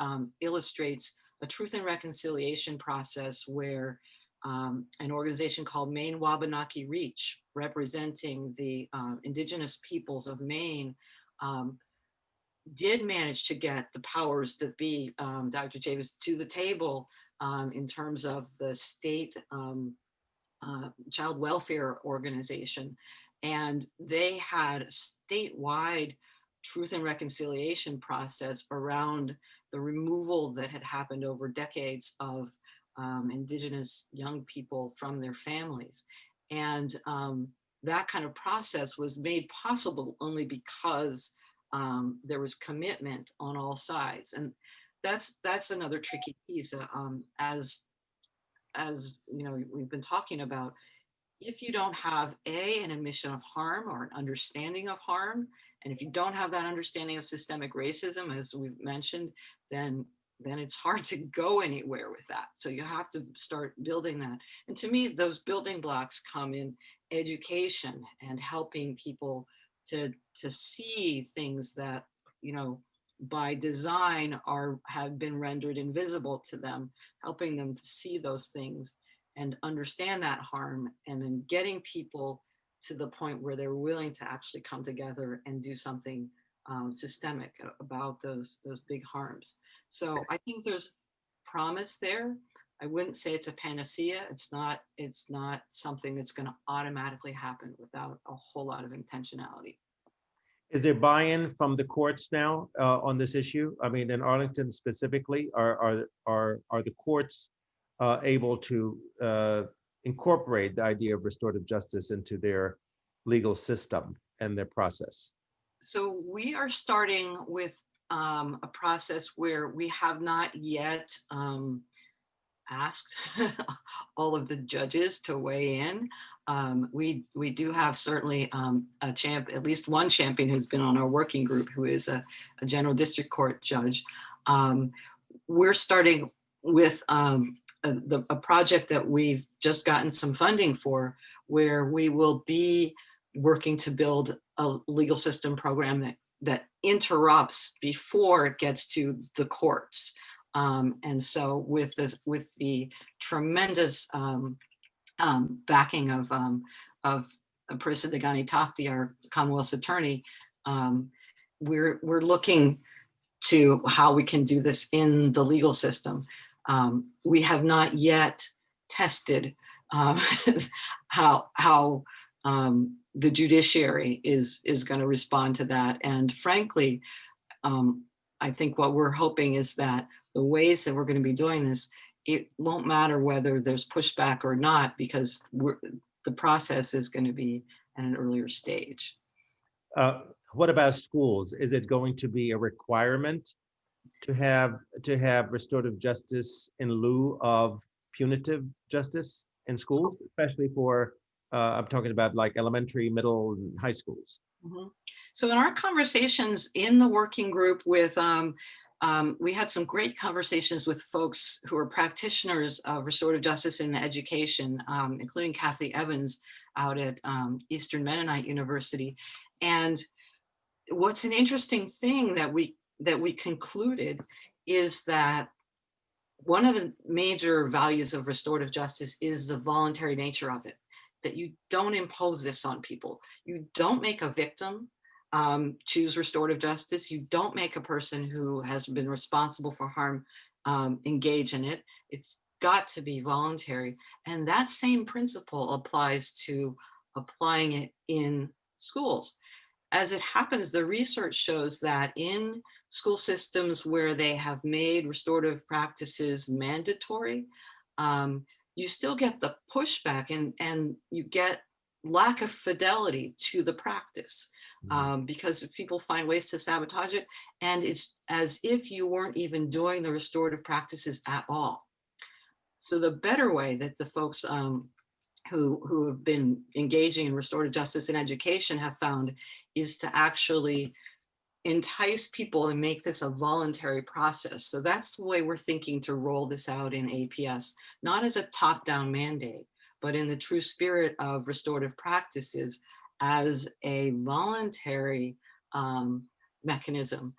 illustrates a truth and reconciliation process where an organization called Maine Wabanaki Reach, representing the indigenous peoples of Maine, did manage to get the powers that be, Dr. Chavis, to the table in terms of the state child welfare organization. And they had a statewide truth and reconciliation process around the removal that had happened over decades of Indigenous young people from their families. And that kind of process was made possible only because there was commitment on all sides. And that's another tricky piece. As you know, we've been talking about, if you don't have an admission of harm or an understanding of harm, and if you don't have that understanding of systemic racism, as we've mentioned, then it's hard to go anywhere with that. So you have to start building that. And to me, those building blocks come in education and helping people to see things that, you know, by design have been rendered invisible to them, helping them to see those things and understand that harm, and then getting people to the point where they're willing to actually come together and do something systemic about those big harms. So I think there's promise there. I wouldn't say it's a panacea. It's not something that's going to automatically happen without a whole lot of intentionality. Is there buy-in from the courts now on this issue? I mean, in Arlington specifically, are the courts able to incorporate the idea of restorative justice into their legal system and their process? So we are starting with a process where we have not yet asked all of the judges to weigh in. We do have certainly at least one champion who's been on our working group, who is a general district court judge. We're starting with a project that we've just gotten some funding for, where we will be working to build a legal system program that interrupts before it gets to the courts. And so with the tremendous backing of Parisa Dehghani-Tafti, our Commonwealth's attorney, we're looking to how we can do this in the legal system. We have not yet tested how the judiciary is going to respond to that. And frankly, I think what we're hoping is that the ways that we're going to be doing this, it won't matter whether there's pushback or not, because the process is going to be at an earlier stage. What about schools? Is it going to be a requirement to have restorative justice in lieu of punitive justice in schools, especially for, I'm talking about like elementary, middle, and high schools? Mm-hmm. So in our conversations in the working group with, we had some great conversations with folks who are practitioners of restorative justice in education, including Kathy Evans out at Eastern Mennonite University. And what's an interesting thing that we concluded is that one of the major values of restorative justice is the voluntary nature of it, that you don't impose this on people. You don't make a victim choose restorative justice. You don't make a person who has been responsible for harm engage in it. It's got to be voluntary. And that same principle applies to applying it in schools. As it happens, the research shows that in school systems where they have made restorative practices mandatory, you still get the pushback and you get lack of fidelity to the practice because people find ways to sabotage it. And it's as if you weren't even doing the restorative practices at all. So the better way that the folks who have been engaging in restorative justice in education have found is to actually entice people and make this a voluntary process. So that's the way we're thinking to roll this out in APS, not as a top-down mandate, but in the true spirit of restorative practices as a voluntary mechanism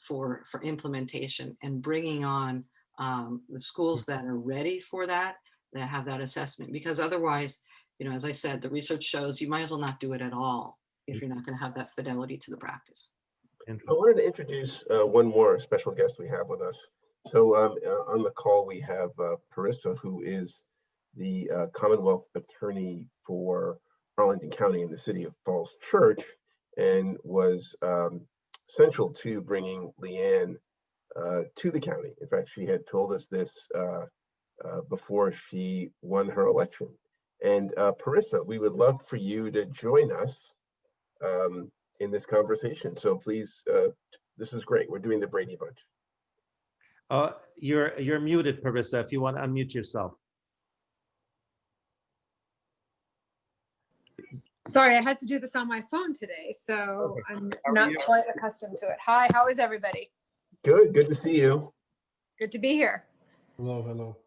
for implementation, and bringing on the schools that are ready for that have that assessment. Because otherwise, you know, as I said, the research shows you might as well not do it at all if you're not going to have that fidelity to the practice. I wanted to introduce one more special guest we have with us. So on the call, we have Parisa, who is the Commonwealth attorney for Arlington County in the city of Falls Church, and was central to bringing Liane to the county. In fact, she had told us this before she won her election. And Parisa, we would love for you to join us in this conversation. So please, this is great. We're doing the Brady Bunch. You're muted, Parisa, if you want to unmute yourself. Sorry, I had to do this on my phone today, so I'm not quite accustomed to it. Hi, how is everybody? Good to see you. Good to be here. Hello, hello.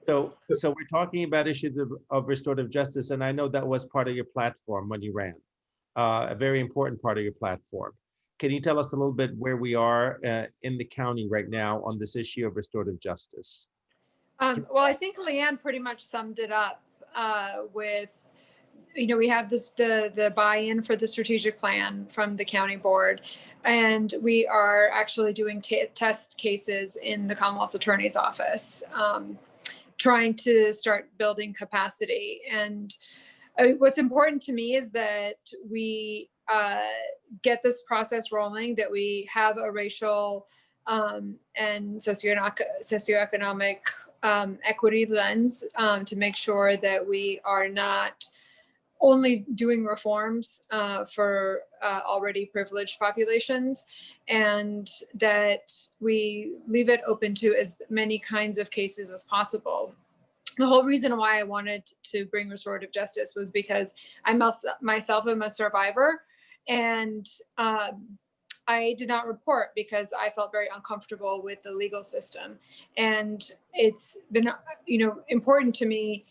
So we're talking about issues of restorative justice, and I know that was part of your platform when you ran, a very important part of your platform. Can you tell us a little bit where we are in the county right now on this issue of restorative justice? Well, I think Liane pretty much summed it up with, we have the buy-in for the strategic plan from the county board, and we are actually doing test cases in the Commonwealth Attorney's Office, trying to start building capacity. And what's important to me is that we get this process rolling, that we have a racial and socioeconomic equity lens to make sure that we are not only doing reforms for already privileged populations, and that we leave it open to as many kinds of cases as possible. The whole reason why I wanted to bring restorative justice was because I myself am a survivor, and I did not report because I felt very uncomfortable with the legal system. And it's been, important to me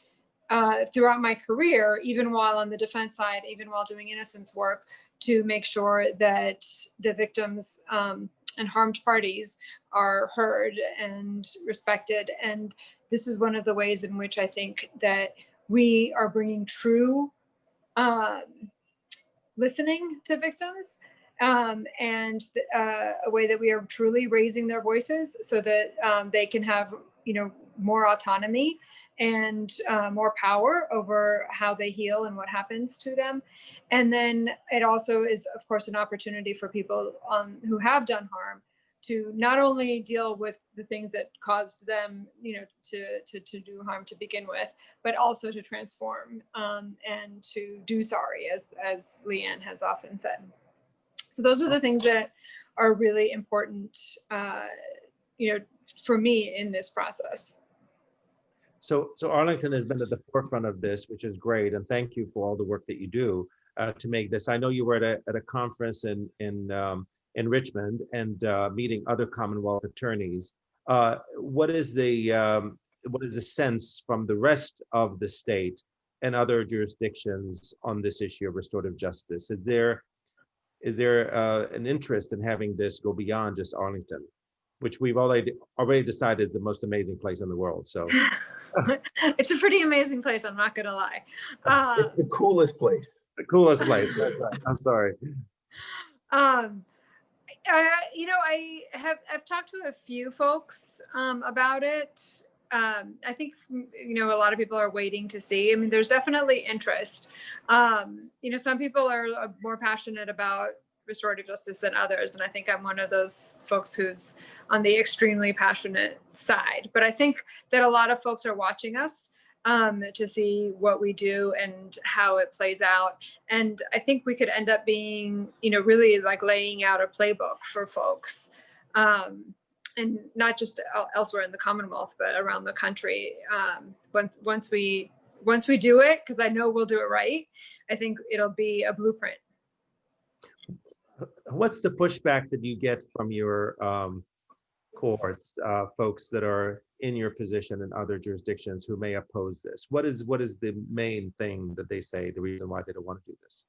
throughout my career, even while on the defense side, even while doing innocence work, to make sure that the victims and harmed parties are heard and respected. And this is one of the ways in which I think that we are bringing true listening to victims, and a way that we are truly raising their voices so that they can have, more autonomy and more power over how they heal and what happens to them. And then it also is, of course, an opportunity for people who have done harm to not only deal with the things that caused them, to do harm to begin with, but also to transform and to do sorry, as Liane has often said. So those are the things that are really important, for me in this process. So Arlington has been at the forefront of this, which is great, and thank you for all the work that you do to make this. I know you were at a conference in Richmond and meeting other Commonwealth attorneys. What is the sense from the rest of the state and other jurisdictions on this issue of restorative justice? Is there an interest in having this go beyond just Arlington, which we've already decided is the most amazing place in the world? So it's a pretty amazing place, I'm not gonna lie. It's the coolest place. The coolest place. That's right. I'm sorry. I've talked to a few folks about it. I think, a lot of people are waiting to see. I mean, there's definitely interest. Some people are more passionate about restorative justice than others. And I think I'm one of those folks who's on the extremely passionate side. But I think that a lot of folks are watching us to see what we do and how it plays out. And I think we could end up being, really like laying out a playbook for folks. And not just elsewhere in the Commonwealth, but around the country. Once we do it, because I know we'll do it right, I think it'll be a blueprint. What's the pushback that you get from your cohorts, folks that are in your position in other jurisdictions who may oppose this? What is the main thing that they say, the reason why they don't want to do this?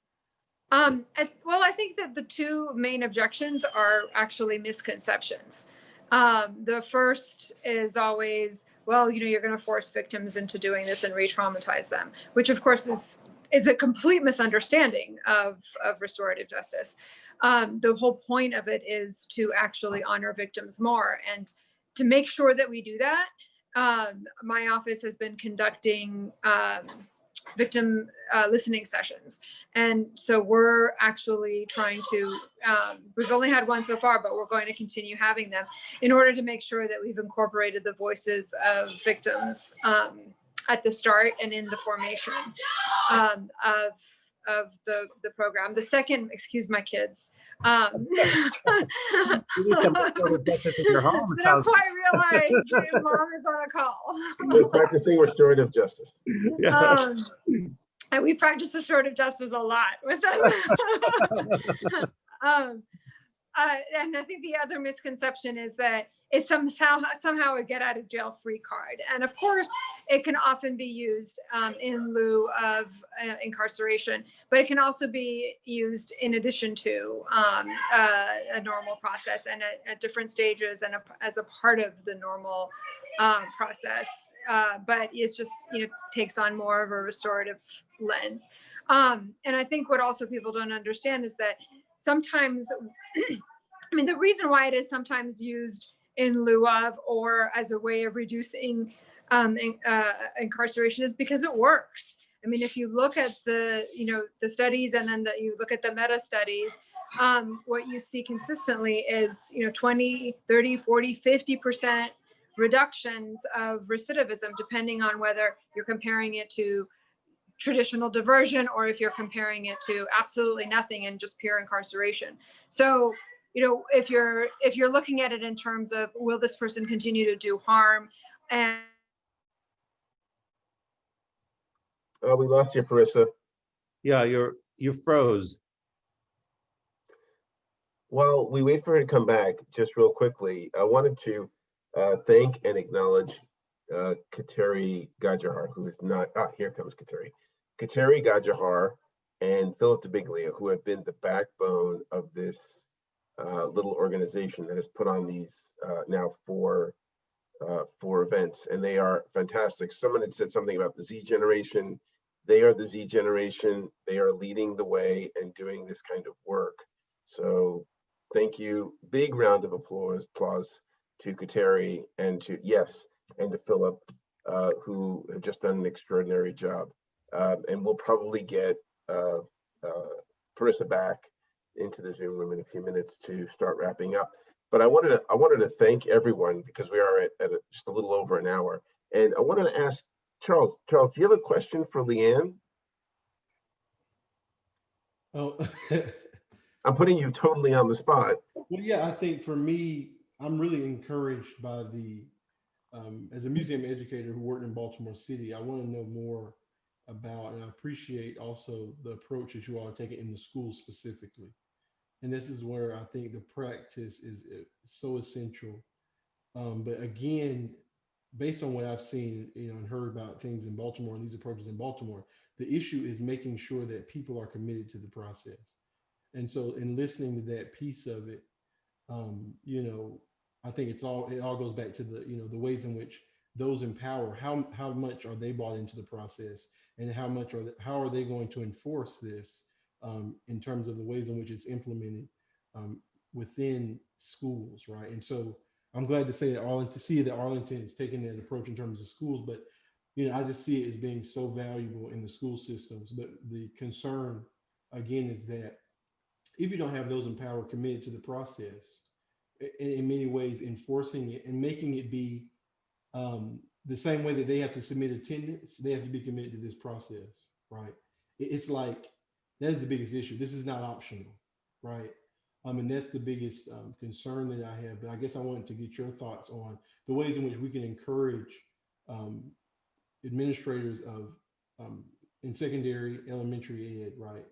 Well, I think that the two main objections are actually misconceptions. The first is always, well, you're going to force victims into doing this and re-traumatize them, which of course is a complete misunderstanding of restorative justice. The whole point of it is to actually honor victims more. And to make sure that we do that, my office has been conducting victim listening sessions. And so we're actually trying to, we've only had one so far, but we're going to continue having them in order to make sure that we've incorporated the voices of victims at the start and in the formation of the program. The second, excuse my kids. They don't quite realize mom is on a call. We're practicing restorative justice. And we practice restorative justice a lot with them. And I think the other misconception is that it's somehow a get out of jail free card. And of course, it can often be used in lieu of incarceration, but it can also be used in addition to a normal process and at different stages and as a part of the normal process. But it's just, takes on more of a restorative lens. And I think what also people don't understand is that sometimes, I mean, the reason why it is sometimes used in lieu of or as a way of reducing incarceration is because it works. I mean, if you look at the studies and then you look at the meta studies, what you see consistently is, 20, 30, 40, 50% reductions of recidivism, depending on whether you're comparing it to traditional diversion or if you're comparing it to absolutely nothing and just pure incarceration. So, if you're looking at it in terms of, will this person continue to do harm? And we lost you, Parisa. Yeah, you froze. While we wait for her to come back, just real quickly, I wanted to thank and acknowledge Kateri Gajahar, who is not, here comes Kateri. Kateri Gajahar and Philip DeBiglia, who have been the backbone of this little organization that has put on these now four events, and they are fantastic. Someone had said something about the Z generation. They are the Z generation. They are leading the way and doing this kind of work. So thank you. Big round of applause to Kateri and to Philip, who have just done an extraordinary job. And we'll probably get Parisa back into the Zoom room in a few minutes to start wrapping up. But I wanted to thank everyone because we are at just a little over an hour. And I wanted to ask Charles, do you have a question for Liane? Oh, I'm putting you totally on the spot. well, yeah, I think for me, I'm really encouraged by the, as a museum educator who worked in Baltimore City, I want to know more about, and I appreciate also the approach that you all are taking in the schools specifically. And this is where I think the practice is so essential. But again, based on what I've seen, and heard about things in Baltimore and these approaches in Baltimore, the issue is making sure that people are committed to the process. And so in listening to that piece of it, I think it all goes back to the ways in which those in power, how much are they bought into the process, and how are they going to enforce this in terms of the ways in which it's implemented within schools, right? And so I'm glad to say that Arlington is taking that approach in terms of schools, but I just see it as being so valuable in the school systems. But the concern again is that if you don't have those in power committed to the process, in many ways enforcing it and making it be the same way that they have to submit attendance, they have to be committed to this process, right? It's like, that's the biggest issue. This is not optional, right? And that's the biggest concern that I have. But I guess I wanted to get your thoughts on the ways in which we can encourage administrators of in secondary, elementary ed, right,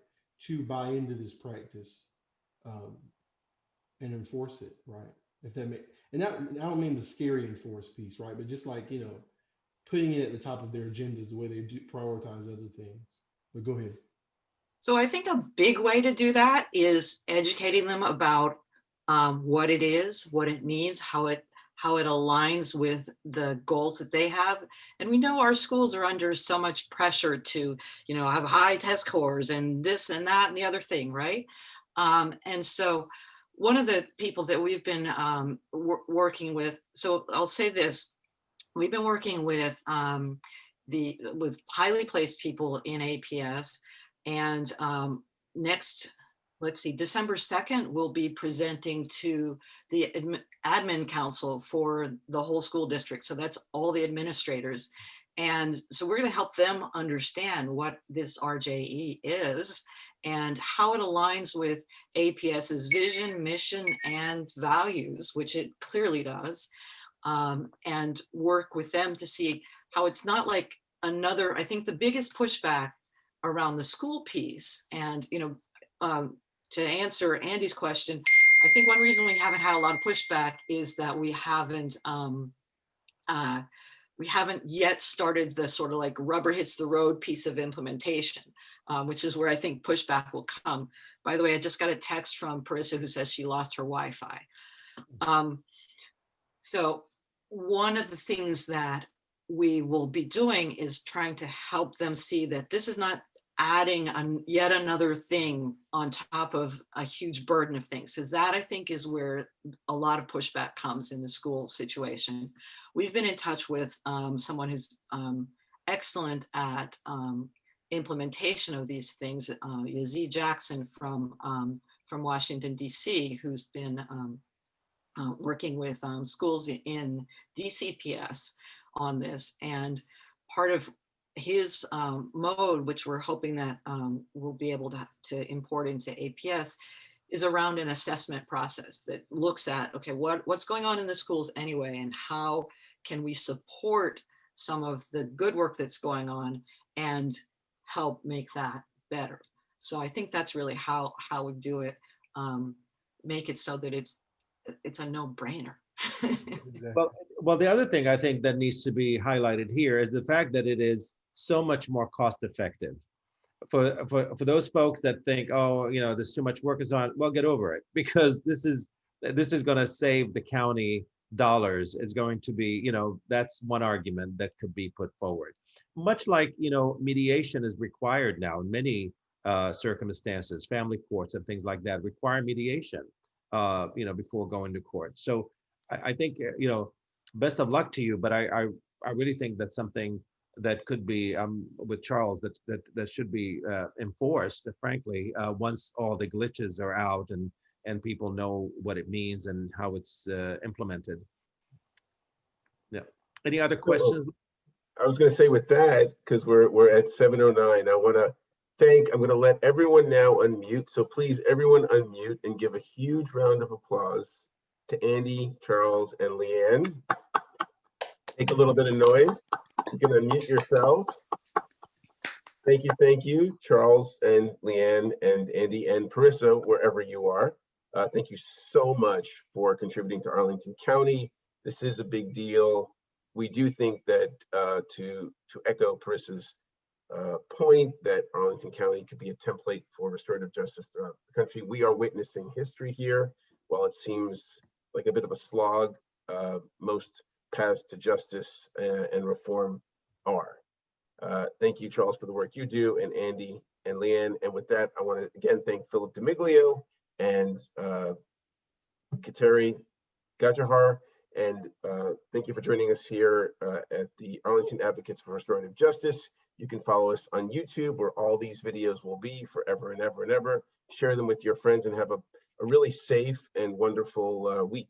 to buy into this practice and enforce it, right? If that makes, and that, I don't mean the scary enforce piece, right? But just like, putting it at the top of their agendas, the way they do prioritize other things. But go ahead. So I think a big way to do that is educating them about what it is, what it means, how it aligns with the goals that they have. And we know our schools are under so much pressure to, have high test scores and this and that and the other thing, right? And so one of the people that we've been working with, so I'll say this, we've been working with with highly placed people in APS. And next, let's see, December 2nd, we'll be presenting to the admin council for the whole school district. So that's all the administrators. And so we're going to help them understand what this RJE is and how it aligns with APS's vision, mission, and values, which it clearly does, and work with them to see how it's not like another. I think the biggest pushback around the school piece, and to answer Andy's question, I think one reason we haven't had a lot of pushback is that we haven't yet started the sort of like rubber hits the road piece of implementation, which is where I think pushback will come. By the way, I just got a text from Parisa who says she lost her Wi-Fi. So one of the things that we will be doing is trying to help them see that this is not adding yet another thing on top of a huge burden of things. So that, I think, is where a lot of pushback comes in the school situation. We've been in touch with someone who's excellent at implementation of these things, Yazzie Jackson from Washington, DC, who's been working with schools in DCPS on this. And part of his mode, which we're hoping that we'll be able to import into APS, is around an assessment process that looks at, okay, what's going on in the schools anyway, and how can we support some of the good work that's going on and help make that better. So I think that's really how we do it, make it so that it's a no-brainer. Well, the other thing I think that needs to be highlighted here is the fact that it is so much more cost effective for those folks that think, oh, there's too much work is on. Well, get over it, because this is going to save the county dollars. It's going to be, that's one argument that could be put forward. Much like, mediation is required now in many circumstances, family courts and things like that require mediation, before going to court. So I think, best of luck to you, but I really think that's something that could be with Charles that should be enforced, frankly, once all the glitches are out and people know what it means and how it's implemented. Yeah. Any other questions? I was going to say with that, because we're at 7:09, I want to I'm going to let everyone now unmute. So please, everyone unmute and give a huge round of applause to Andy, Charles, and Liane. Make a little bit of noise. You can unmute yourselves. Thank you, Charles and Liane and Andy and Parisa, wherever you are. Thank you so much for contributing to Arlington County. This is a big deal. We do think that to echo Parisa's point, that Arlington County could be a template for restorative justice throughout the country. We are witnessing history here. While it seems like a bit of a slog, most paths to justice and reform are. Thank you, Charles, for the work you do, and Andy and Liane. And with that, I want to again thank Philip DeMiglio and Kateri Gajahar. And thank you for joining us here at the Arlington Advocates for Restorative Justice. You can follow us on YouTube, where all these videos will be forever and ever and ever. Share them with your friends and have a really safe and wonderful week.